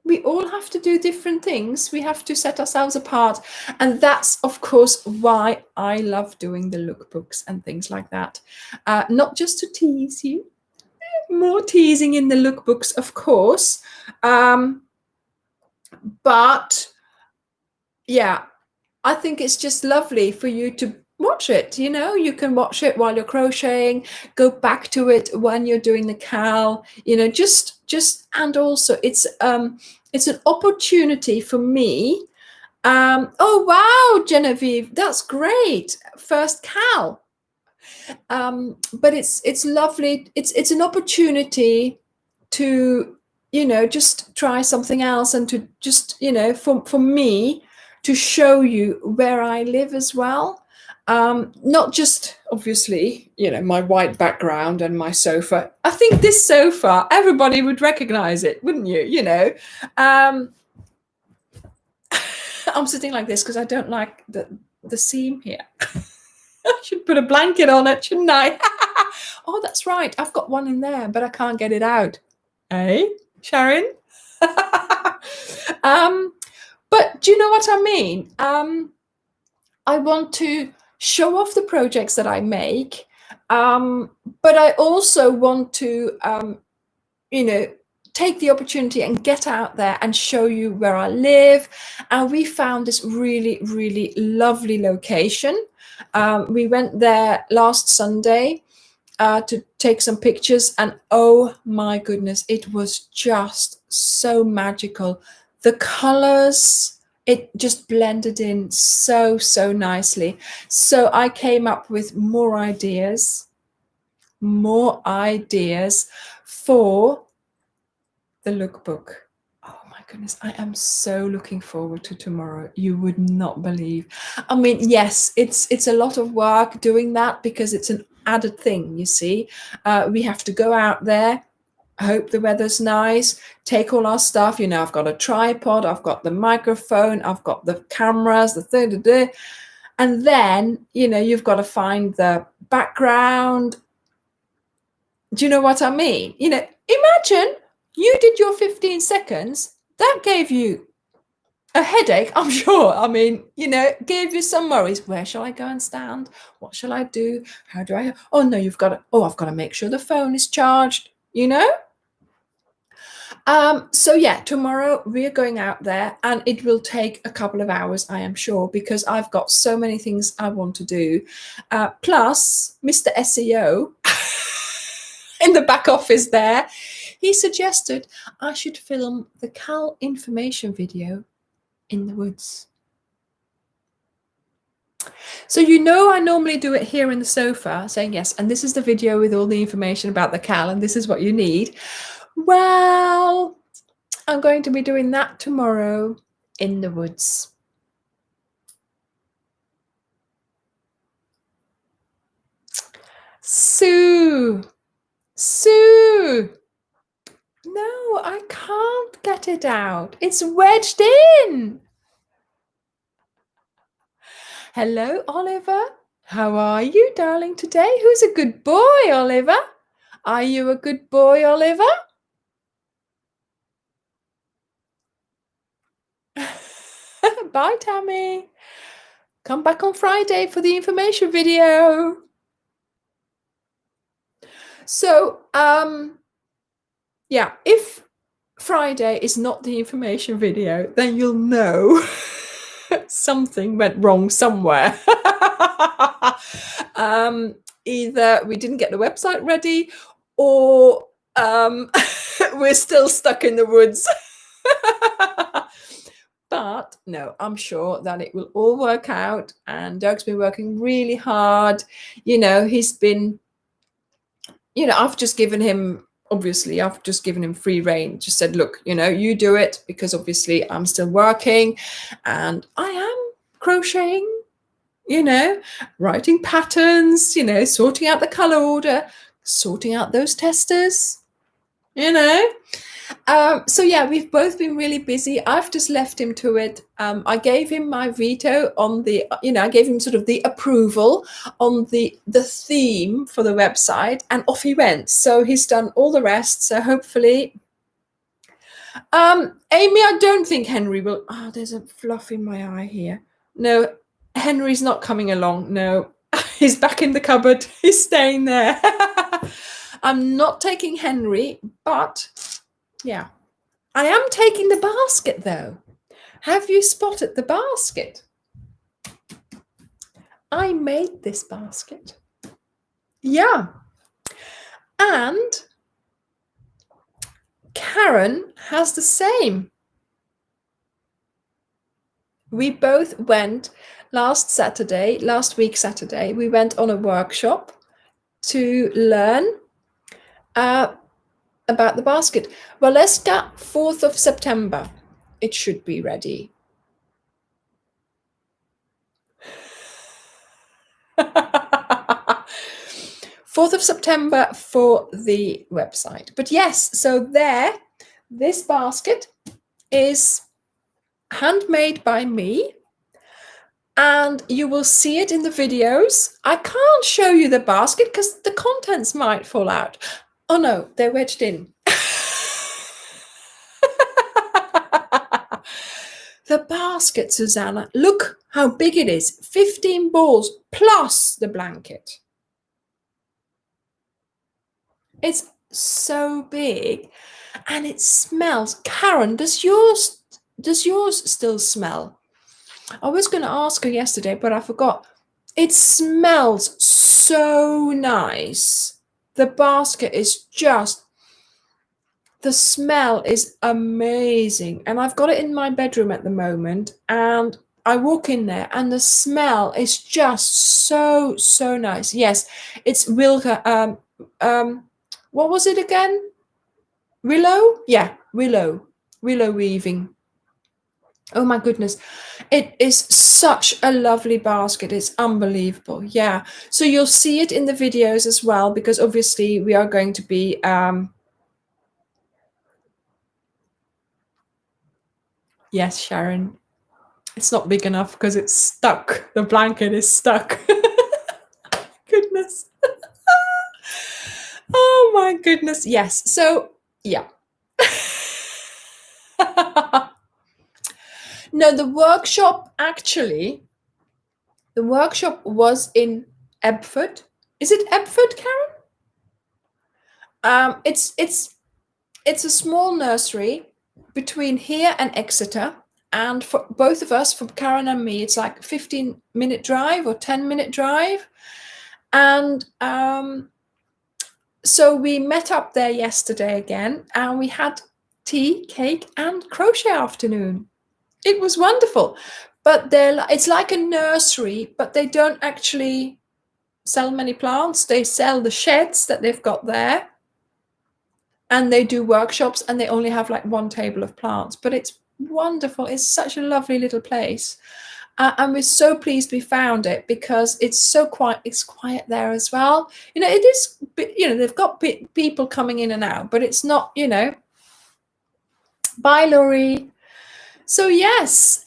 we all have to do different things. We have to set ourselves apart. And that's, of course, why I love doing the lookbooks and things like that. Not just to tease you, more teasing in the lookbooks, of course. But yeah, I think it's just lovely for you to watch it. You can watch it while you're crocheting, go back to it when you're doing the CAL, just, and also it's an opportunity for me. Oh, wow, Genevieve, that's great. First CAL. But it's lovely. It's an opportunity to, just try something else, and to just, for me, to show you where I live as well. Not just, obviously, my white background and my sofa. I think this sofa, everybody would recognize it, wouldn't you? I'm sitting like this because I don't like the seam here. I should put a blanket on it, shouldn't I? Oh, that's right. I've got one in there, but I can't get it out. Eh, Sharon? But do you know what I mean? I want to show off the projects that I make, but I also want to, take the opportunity and get out there and show you where I live. And we found this really, really lovely location. We went there last Sunday to take some pictures, and oh my goodness, it was just so magical. The colors, it just blended in so nicely. So I came up with more ideas for the lookbook. Oh my goodness, I am so looking forward to tomorrow. You would not believe. I mean, yes, it's a lot of work doing that because it's an added thing, you see. We have to go out there. I hope the weather's nice. Take all our stuff. You know, I've got a tripod, I've got the microphone, I've got the cameras, the thing. And then, you know, you've got to find the background. Do you know what I mean? You know, imagine you did your 15 seconds. That gave you a headache, I'm sure. I mean, you know, gave you some worries. Where shall I go and stand? What shall I do? How do I? Oh, no, I've got to make sure the phone is charged, you know? So yeah, tomorrow we're going out there and it will take a couple of hours, I am sure, because I've got so many things I want to do. Plus, Mr. SEO in the back office there, he suggested I should film the Cal information video in the woods. So you know I normally do it here in the sofa, saying yes, and this is the video with all the information about the Cal, and this is what you need. Well, I'm going to be doing that tomorrow in the woods. Sue! No, I can't get it out. It's wedged in. Hello, Oliver. How are you, darling, today? Who's a good boy, Oliver? Are you a good boy, Oliver? Bye, Tammy. Come back on Friday for the information video. So, yeah, if Friday is not the information video, then you'll know something went wrong somewhere. Either we didn't get the website ready or we're still stuck in the woods. But no, I'm sure that it will all work out. And Doug's been working really hard. You know, he's been, you know, I've just given him free rein. Just said, look, you know, you do it, because obviously I'm still working and I am crocheting, you know, writing patterns, you know, sorting out the color order, sorting out those testers, you know. So yeah, we've both been really busy. I've just left him to it. I gave him my veto on the, you know, I gave him sort of the approval on the theme for the website, and off he went. So he's done all the rest. So hopefully, Amy, I don't think Henry will. Oh, there's a fluff in my eye here. No, Henry's not coming along. No, he's back in the cupboard. He's staying there. I'm not taking Henry, but yeah, I am taking the basket though. Have you spotted the basket? I made this basket. Yeah. And Karen has the same. We both went last week Saturday, we went on a workshop to learn about the basket. Valeska, 4th of September. It should be ready. 4th of September for the website. But yes, so this basket is handmade by me, and you will see it in the videos. I can't show you the basket because the contents might fall out. Oh no, they're wedged in. The basket, Susanna, look how big it is. 15 balls plus the blanket. It's so big and it smells. Karen, does yours still smell? I was going to ask her yesterday, but I forgot. It smells so nice. The basket is just, the smell is amazing. And I've got it in my bedroom at the moment. And I walk in there and the smell is just so, so nice. Yes, it's what was it again? Willow? Yeah, willow. willow weaving. Oh my goodness, it is such a lovely basket. It's unbelievable. Yeah, so you'll see it in the videos as well, because obviously we are going to be yes, Sharon, it's not big enough because it's stuck. The blanket is stuck. Goodness. Oh my goodness. Yes. So yeah. No, the workshop was in Ebford. Is it Ebford, Karen? It's a small nursery between here and Exeter, and for both of us, for Karen and me, it's like a 15-minute drive or 10-minute drive. And so we met up there yesterday again, and we had tea, cake, and crochet afternoon. It was wonderful. But it's like a nursery, but they don't actually sell many plants. They sell the sheds that they've got there, and they do workshops, and they only have like one table of plants. But it's wonderful. It's such a lovely little place. And we're so pleased we found it, because it's so quiet. It's quiet there as well. It is, they've got people coming in and out, but it's not, Bye, Laurie. So yes,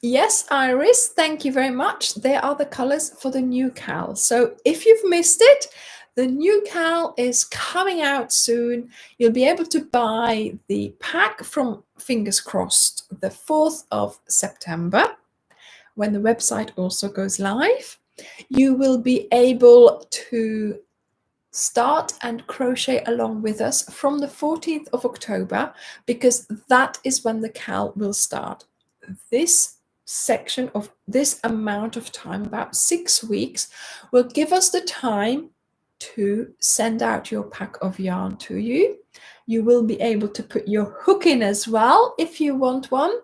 yes, Iris, thank you very much. There are the colors for the new cal. So if you've missed it, the new cal is coming out soon. You'll be able to buy the pack from, fingers crossed, the 4th of September, when the website also goes live. You will be able to start and crochet along with us from the 14th of October, because that is when the cal will start. This section of this amount of time, about 6 weeks, will give us the time to send out your pack of yarn to you. You will be able to put your hook in as well if you want one,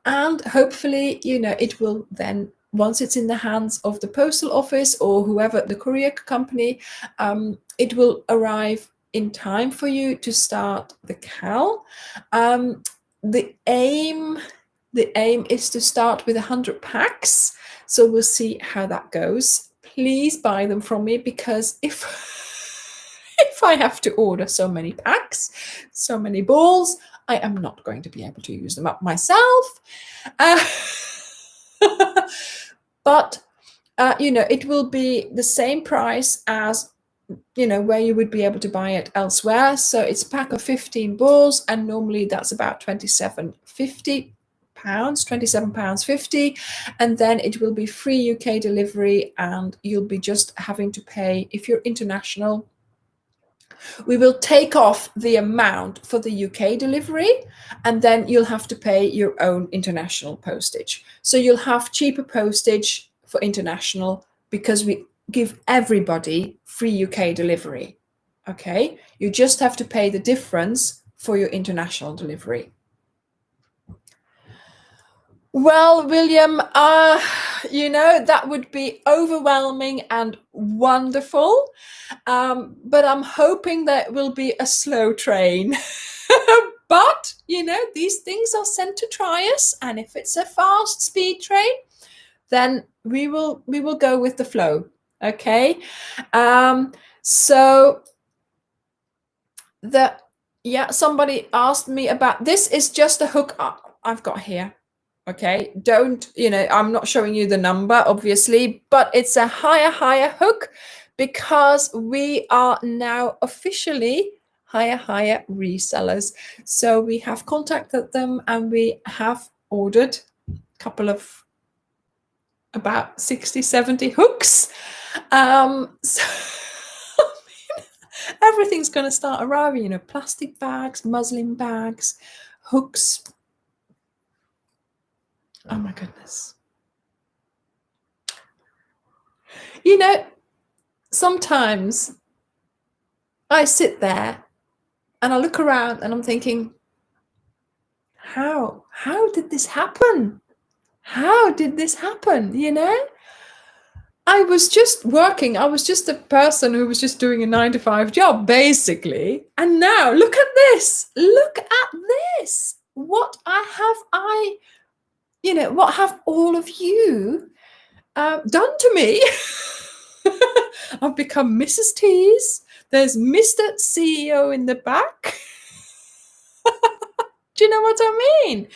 and hopefully, it will then, once it's in the hands of the postal office or whoever, the courier company, it will arrive in time for you to start the cal. The aim is to start with 100 packs, so we'll see how that goes. Please buy them from me, because if I have to order so many packs, so many balls, I am not going to be able to use them up myself. But it will be the same price as where you would be able to buy it elsewhere. So it's a pack of 15 balls, and normally that's about £27.50, £27.50, and then it will be free UK delivery, and you'll be just having to pay, if you're international, we will take off the amount for the UK delivery, and then you'll have to pay your own international postage. So you'll have cheaper postage for international, because we give everybody free UK delivery. Okay, you just have to pay the difference for your international delivery. Well, William, that would be overwhelming and wonderful, but I'm hoping that will be a slow train. But, these things are sent to try us, and if it's a fast speed train, then we will go with the flow. Okay, so somebody asked me about this. Is just a hook I've got here. Okay, I'm not showing you the number, obviously, but it's a higher hook, because we are now officially higher resellers. So we have contacted them, and we have ordered a couple of about 60-70 hooks. So everything's going to start arriving, plastic bags, muslin bags, hooks. Oh my goodness. Sometimes I sit there and I look around and I'm thinking, how did this happen? How did this happen? I was just working. I was just a person who was just doing a 9 to 5 job, basically. And now look at this. Look at this. What have all of you done to me? I've become Mrs. Tease. There's Mr. CEO in the back. Do you know what I mean?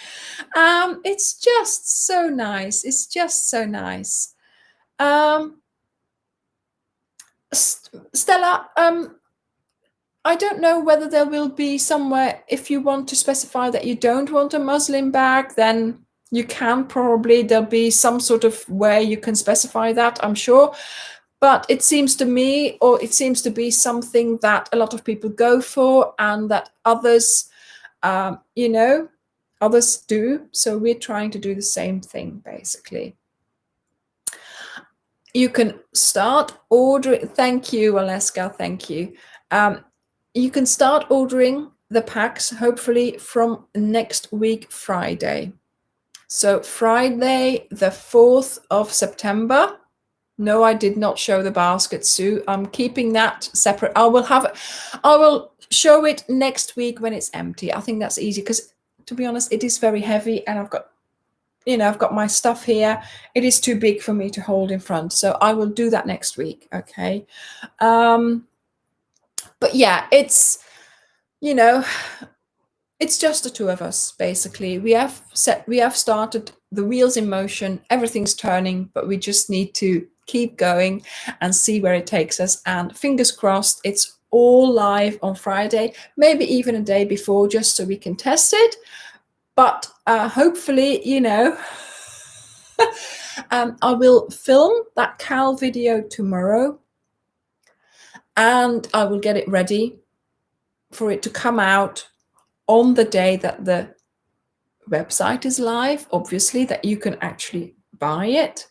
It's just so nice. It's just so nice. Stella, I don't know whether there will be somewhere, if you want to specify that you don't want a muslin bag, then you can probably, there'll be some sort of way you can specify that, I'm sure. But it seems to me, or it seems to be something that a lot of people go for and that others, others do. So we're trying to do the same thing, basically. You can start ordering. Thank you, Aleska. Thank you. You can start ordering the packs, hopefully from next week, Friday. So Friday, the 4th of September. No, I did not show the basket, Sue. I'm keeping that separate. I will show it next week when it's empty. I think that's easy because, to be honest, it is very heavy and I've got my stuff here. It is too big for me to hold in front. So I will do that next week. Okay. But yeah, it's just the two of us, basically. We have started the wheels in motion. Everything's turning, but we just need to keep going and see where it takes us. And fingers crossed, it's all live on Friday, maybe even a day before, just so we can test it. But hopefully, I will film that Cal video tomorrow and I will get it ready for it to come out on the day that the website is live, obviously, that you can actually buy it.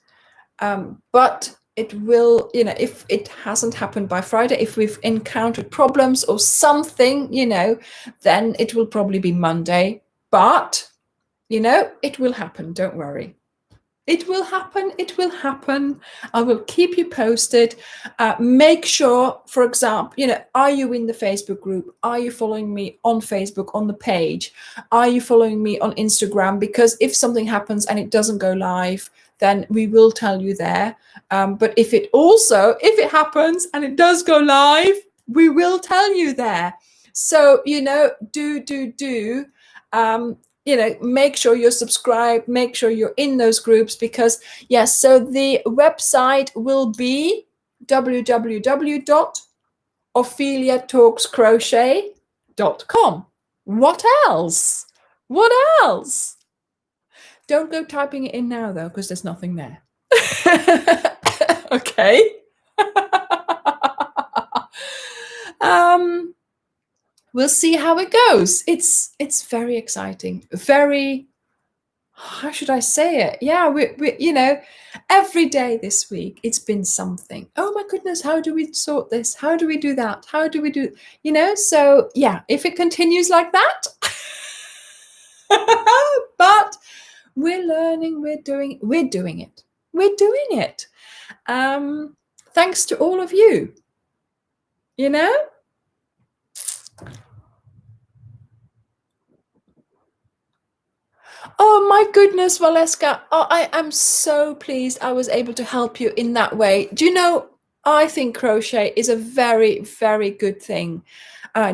But it will, if it hasn't happened by Friday, if we've encountered problems or something, then it will probably be Monday. But, it will happen. Don't worry. It will happen. It will happen. I will keep you posted. Make sure, for example, are you in the Facebook group? Are you following me on Facebook on the page? Are you following me on Instagram? Because if something happens and it doesn't go live, then we will tell you there. But if it happens and it does go live, we will tell you there. So, do. Make sure you're subscribed, make sure you're in those groups, because yes, so the website will be www.opheliatalkscrochet.com. What else? Don't go typing it in now, though, because there's nothing there. Okay. We'll see how it goes. It's very exciting. Very, how should I say it? Yeah, we every day this week it's been something. Oh my goodness, how do we sort this? How do we do that? How do we do, so yeah, if it continues like that. But we're learning, we're doing it. Thanks to all of you. Oh my goodness, Valeska. Oh, I am so pleased I was able to help you in that way. Do you know, I think crochet is a very, very good thing.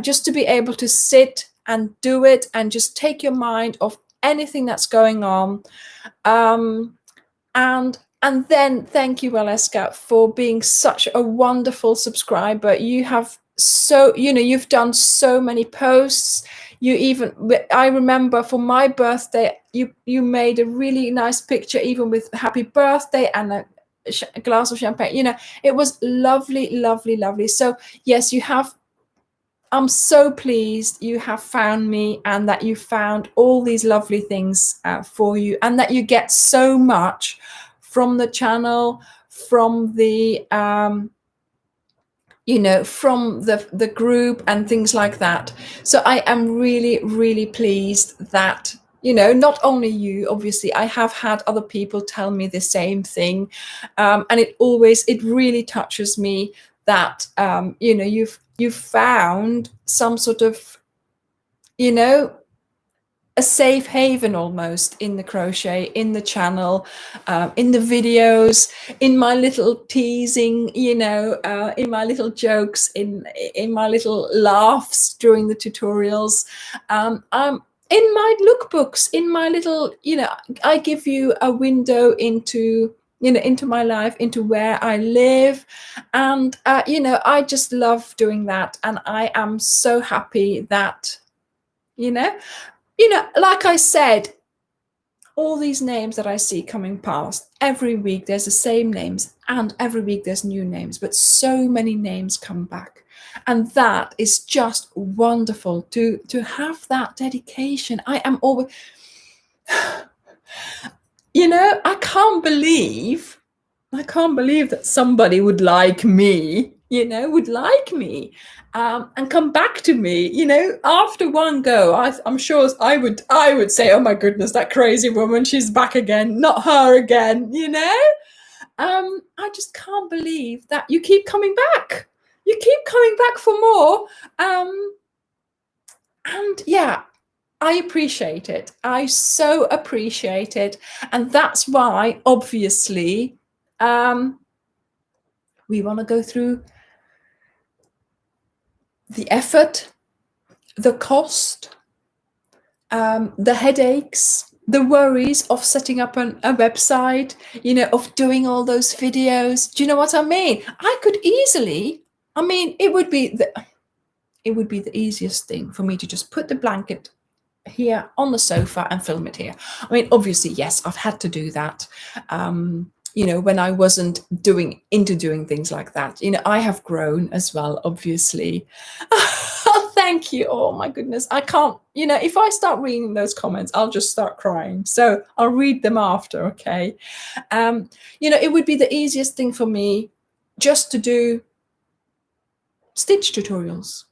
Just to be able to sit and do it and just take your mind off anything that's going on. And then thank you, Valeska, for being such a wonderful subscriber. You have you've done so many posts. I remember for my birthday, you made a really nice picture, even with happy birthday and a glass of champagne. It was lovely, lovely, lovely. So yes, I'm so pleased you have found me and that you found all these lovely things for you, and that you get so much from the channel, from the from the group and things like that. So I am really, really pleased that not only you, obviously, I have had other people tell me the same thing. And it really touches me that, you've found some sort of, a safe haven almost in the crochet, in the channel, in the videos, in my little teasing, in my little jokes, in my little laughs during the tutorials, in my lookbooks, in my little, I give you a window into my life, into where I live. And, I just love doing that. And I am so happy that, like I said, all these names that I see coming past, every week there's the same names, and every week there's new names, but so many names come back. And that is just wonderful to have that dedication. I am always, I can't believe that somebody would like me, and come back to me, after one go. I'm sure I would say, oh my goodness, that crazy woman, she's back again, not her again, I just can't believe that you keep coming back. You keep coming back for more. And yeah, I appreciate it. I so appreciate it. And that's why, obviously, we want to go through the effort, the cost, the headaches, the worries of setting up a website, of doing all those videos. Do you know what I mean? I could easily, it would be the easiest thing for me to just put the blanket here on the sofa and film it here. Obviously, yes, I've had to do that. When I wasn't doing things like that, I have grown as well, obviously. Oh, thank you. Oh my goodness. I can't, if I start reading those comments, I'll just start crying. So I'll read them after. Okay. It would be the easiest thing for me just to do stitch tutorials,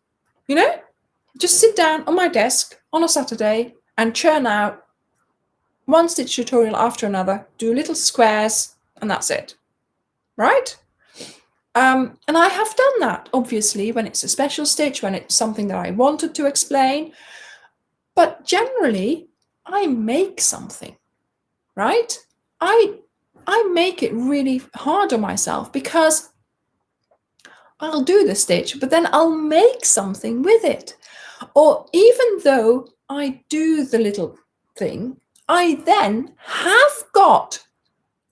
just sit down on my desk on a Saturday and churn out one stitch tutorial after another, do little squares, and that's it, right? And I have done that, obviously, when it's a special stitch, when it's something that I wanted to explain. But generally, I make something, right? I make it really hard on myself, because I'll do the stitch, but then I'll make something with it. Or even though I do the little thing, I then have got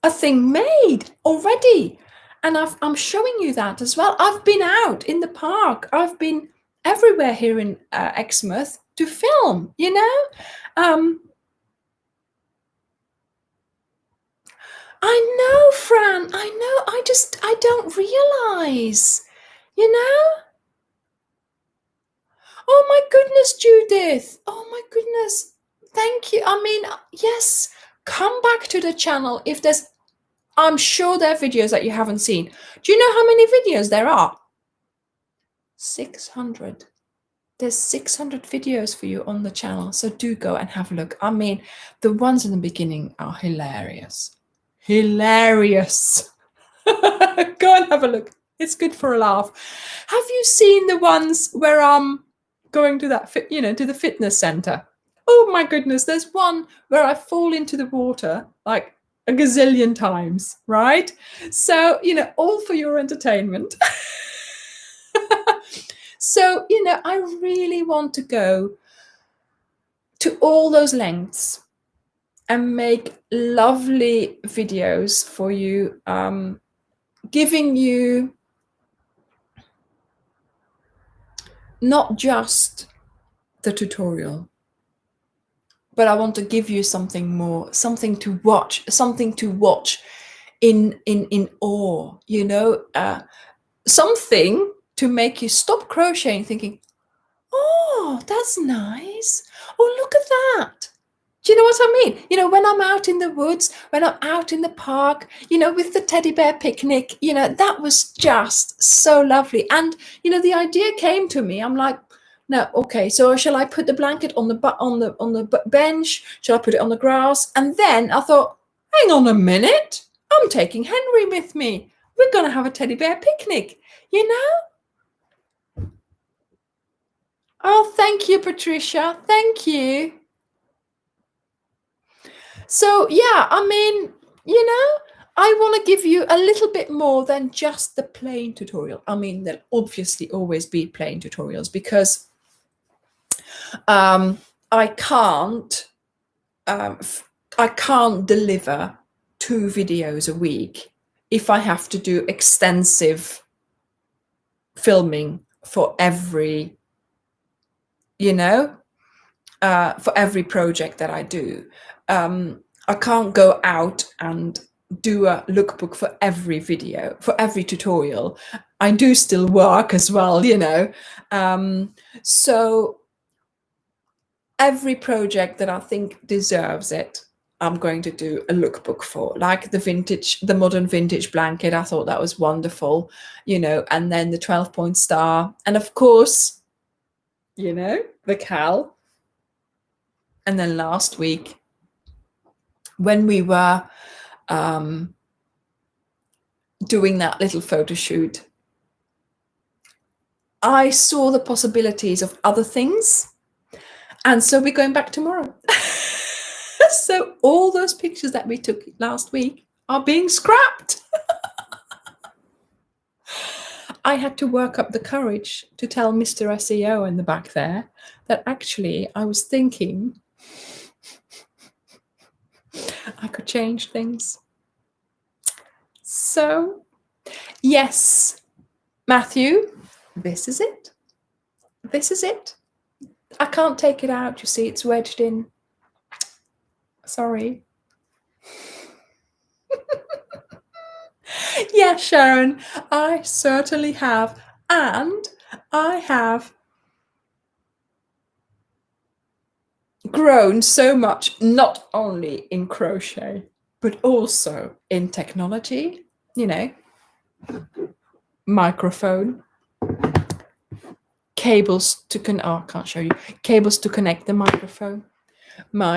a thing made already. And I'm showing you that as well. I've been out in the park. I've been everywhere here in Exmouth to film, I know, Fran, I know. I don't realize, Oh my goodness, Judith. Oh my goodness. Thank you. Yes, come back to the channel if there's, I'm sure there are videos that you haven't seen. Do you know how many videos there are? 600. There's 600 videos for you on the channel. So do go and have a look. The ones in the beginning are hilarious. Hilarious. Go and have a look. It's good for a laugh. Have you seen the ones where I'm going to that, to the fitness center? Oh my goodness. There's one where I fall into the water like a gazillion times, right? So, all for your entertainment. So, I really want to go to all those lengths and make lovely videos for you, giving you not just the tutorial, but I want to give you something more, something to watch in awe, something to make you stop crocheting thinking, oh, that's nice. Oh, look at that. Do you know what I mean? When I'm out in the woods, when I'm out in the park, with the teddy bear picnic, that was just so lovely. And, the idea came to me. I'm like, Now, okay, so shall I put the blanket on the bench? Shall I put it on the grass? And then I thought, hang on a minute, I'm taking Henry with me. We're going to have a teddy bear picnic, you know? Oh, thank you, Patricia. Thank you. So, yeah, I mean, you know, I want to give you a little bit more than just the plain tutorial. I mean, there'll obviously always be plain tutorials because I can't deliver 2 videos a week if I have to do extensive filming for every, for every project that I do. I can't go out and do a lookbook for every video, for every tutorial. I do still work as well, so every project that I think deserves it, I'm going to do a lookbook for, like the modern vintage blanket. I thought that was wonderful, and then the 12-point star. And of course, the Cal. And then last week, when we were doing that little photo shoot, I saw the possibilities of other things. And so we're going back tomorrow. So all those pictures that we took last week are being scrapped. I had to work up the courage to tell Mr. SEO in the back there that actually I was thinking I could change things. So, yes, Matthew, this is it. This is it. I can't take it out. You see, it's wedged in. Sorry. Yeah, Sharon, I certainly have. And I have grown so much, not only in crochet, but also in technology, microphone, cables to I can't show you, cables to connect the microphone.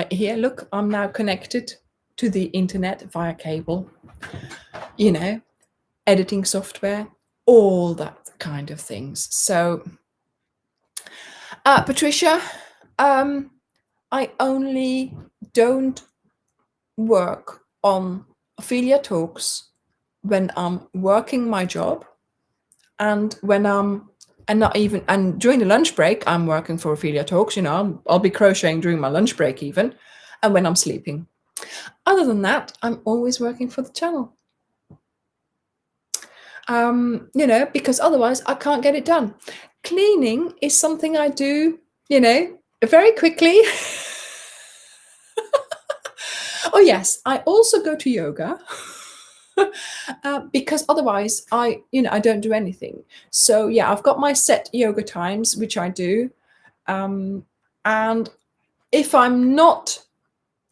Here, look, I'm now connected to the internet via cable, editing software, all that kind of things. So, Patricia, I only don't work on Ophelia Talks when I'm working my job, and when and during the lunch break, I'm working for Ophelia Talks. I'll be crocheting during my lunch break even, and when I'm sleeping. Other than that, I'm always working for the channel. Because otherwise I can't get it done. Cleaning is something I do, very quickly. Oh yes, I also go to yoga. Because otherwise I don't do anything. So yeah, I've got my set yoga times, which I do. And if I'm not,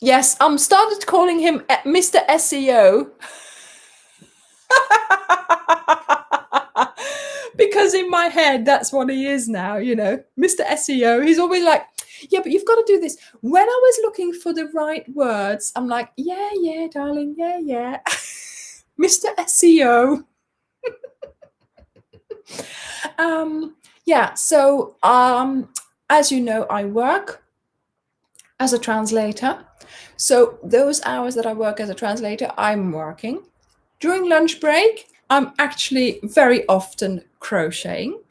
yes, I'm started calling him Mr. SEO. Because in my head, that's what he is now, Mr. SEO. He's always like, yeah, but you've got to do this. When I was looking for the right words, I'm like, yeah, darling, yeah. Mr. SEO. So as you know, I work as a translator. So those hours that I work as a translator, I'm working. During lunch break, I'm actually very often crocheting.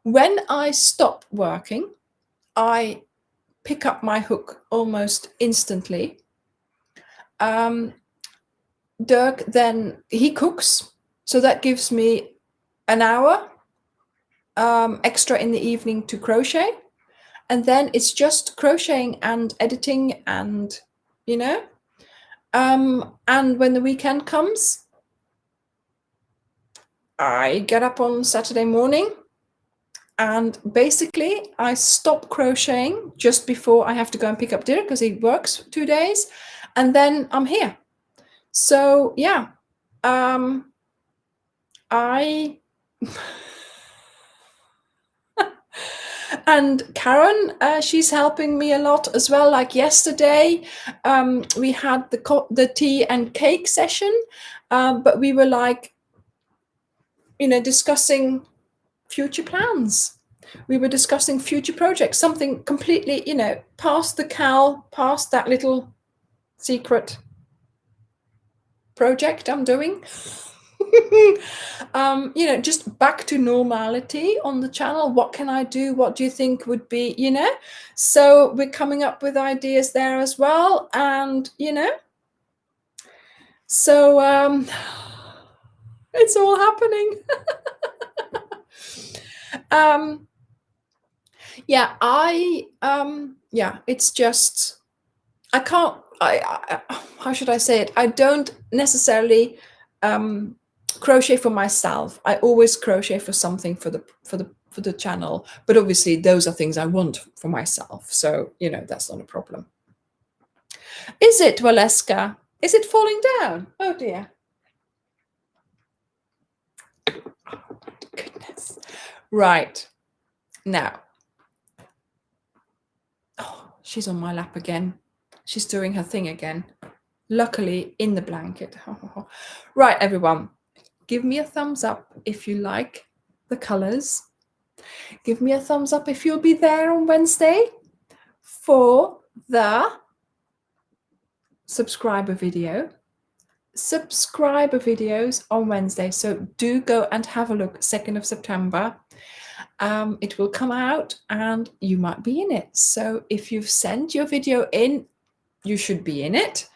When I stop working, I pick up my hook almost instantly. Dirk, then he cooks, so that gives me an hour extra in the evening to crochet, and then it's just crocheting and editing, and and when the weekend comes, I get up on Saturday morning, and basically I stop crocheting just before I have to go and pick up Dirk because he works 2 days, and then I'm here. So yeah, And Karen, she's helping me a lot as well. Like yesterday, we had the tea and cake session, but we were like, discussing future plans. We were discussing future projects, something completely, past the CAL, past that little secret project I'm doing. Just back to normality on the channel. What can I do? What do you think would be, So we're coming up with ideas there as well. And, so it's all happening. It's just, I can't, how should I say it? I don't necessarily crochet for myself. I always crochet for something for the channel, but obviously those are things I want for myself. So, that's not a problem. Is it, Valeska? Is it falling down? Oh dear. Oh, goodness. Right. Now. Oh, she's on my lap again. She's doing her thing again. Luckily in the blanket. Right, everyone. Give me a thumbs up if you like the colors. Give me a thumbs up if you'll be there on Wednesday for the subscriber videos on Wednesday. So do go and have a look. 2nd of September. It will come out and you might be in it. So if you've sent your video in, you should be in it.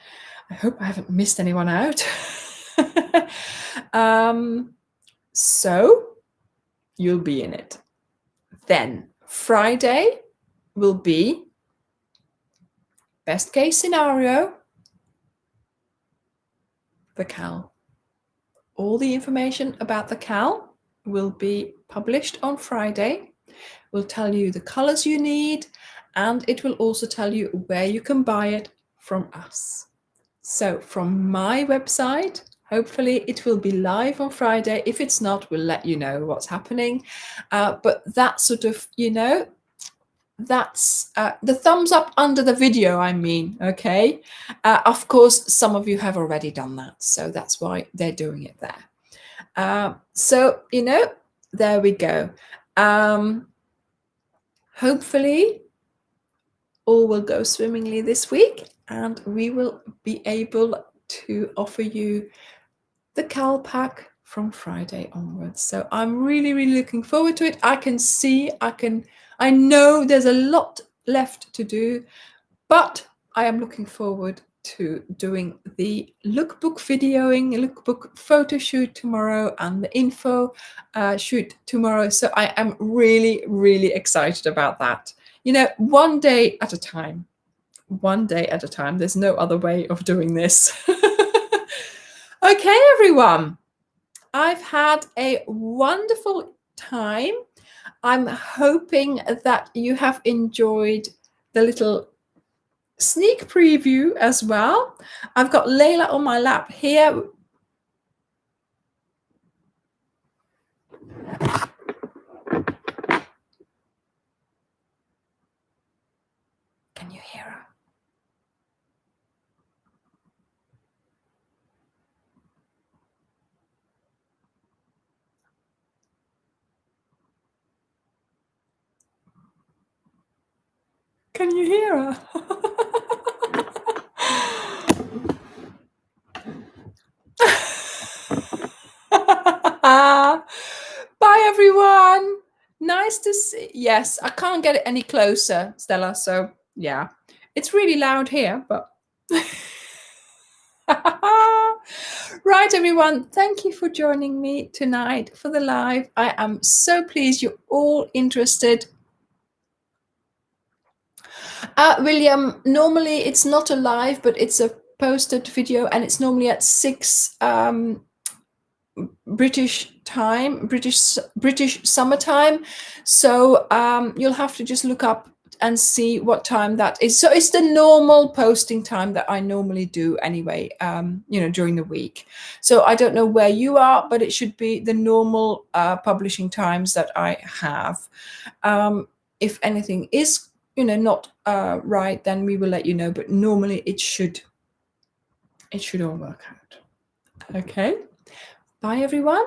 I hope I haven't missed anyone out. So you'll be in it. Then Friday will be best case scenario, the CAL. All the information about the CAL will be published on Friday. We'll tell you the colors you need, and it will also tell you where you can buy it from us. So from my website, hopefully it will be live on Friday. If it's not, we'll let you know what's happening. But that sort of, that's the thumbs up under the video, I mean, okay? Of course, some of you have already done that, so that's why they're doing it there. So, there we go. Hopefully, all will go swimmingly this week, and we will be able to offer you the CAL pack from Friday onwards. So I'm really, really looking forward to it. I know there's a lot left to do, but I am looking forward to doing the lookbook photo shoot tomorrow and the info shoot tomorrow. So I am really, really excited about that. One day at a time. One day at a time. There's no other way of doing this. Okay, everyone. I've had a wonderful time. I'm hoping that you have enjoyed the little sneak preview as well. I've got Layla on my lap here. Can you hear her? Can you hear her? Bye, everyone. Nice to see. Yes, I can't get it any closer, Stella. So, yeah, it's really loud here, but. Right, everyone. Thank you for joining me tonight for the live. I am so pleased you're all interested. William, normally it's not a live, but it's a posted video, and it's normally at 6 British time, British summertime. So you'll have to just look up and see what time that is. So it's the normal posting time that I normally do anyway, during the week. So I don't know where you are, but it should be the normal publishing times that I have. if anything is, not right, then we will let you know. But normally it should all work out. Okay. Bye, everyone.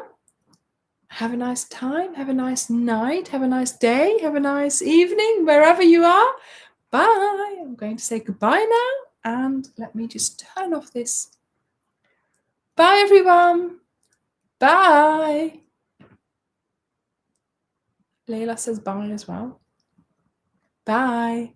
Have a nice time. Have a nice night. Have a nice day. Have a nice evening, wherever you are. Bye. I'm going to say goodbye now. And let me just turn off this. Bye, everyone. Bye. Layla says bye as well. Bye.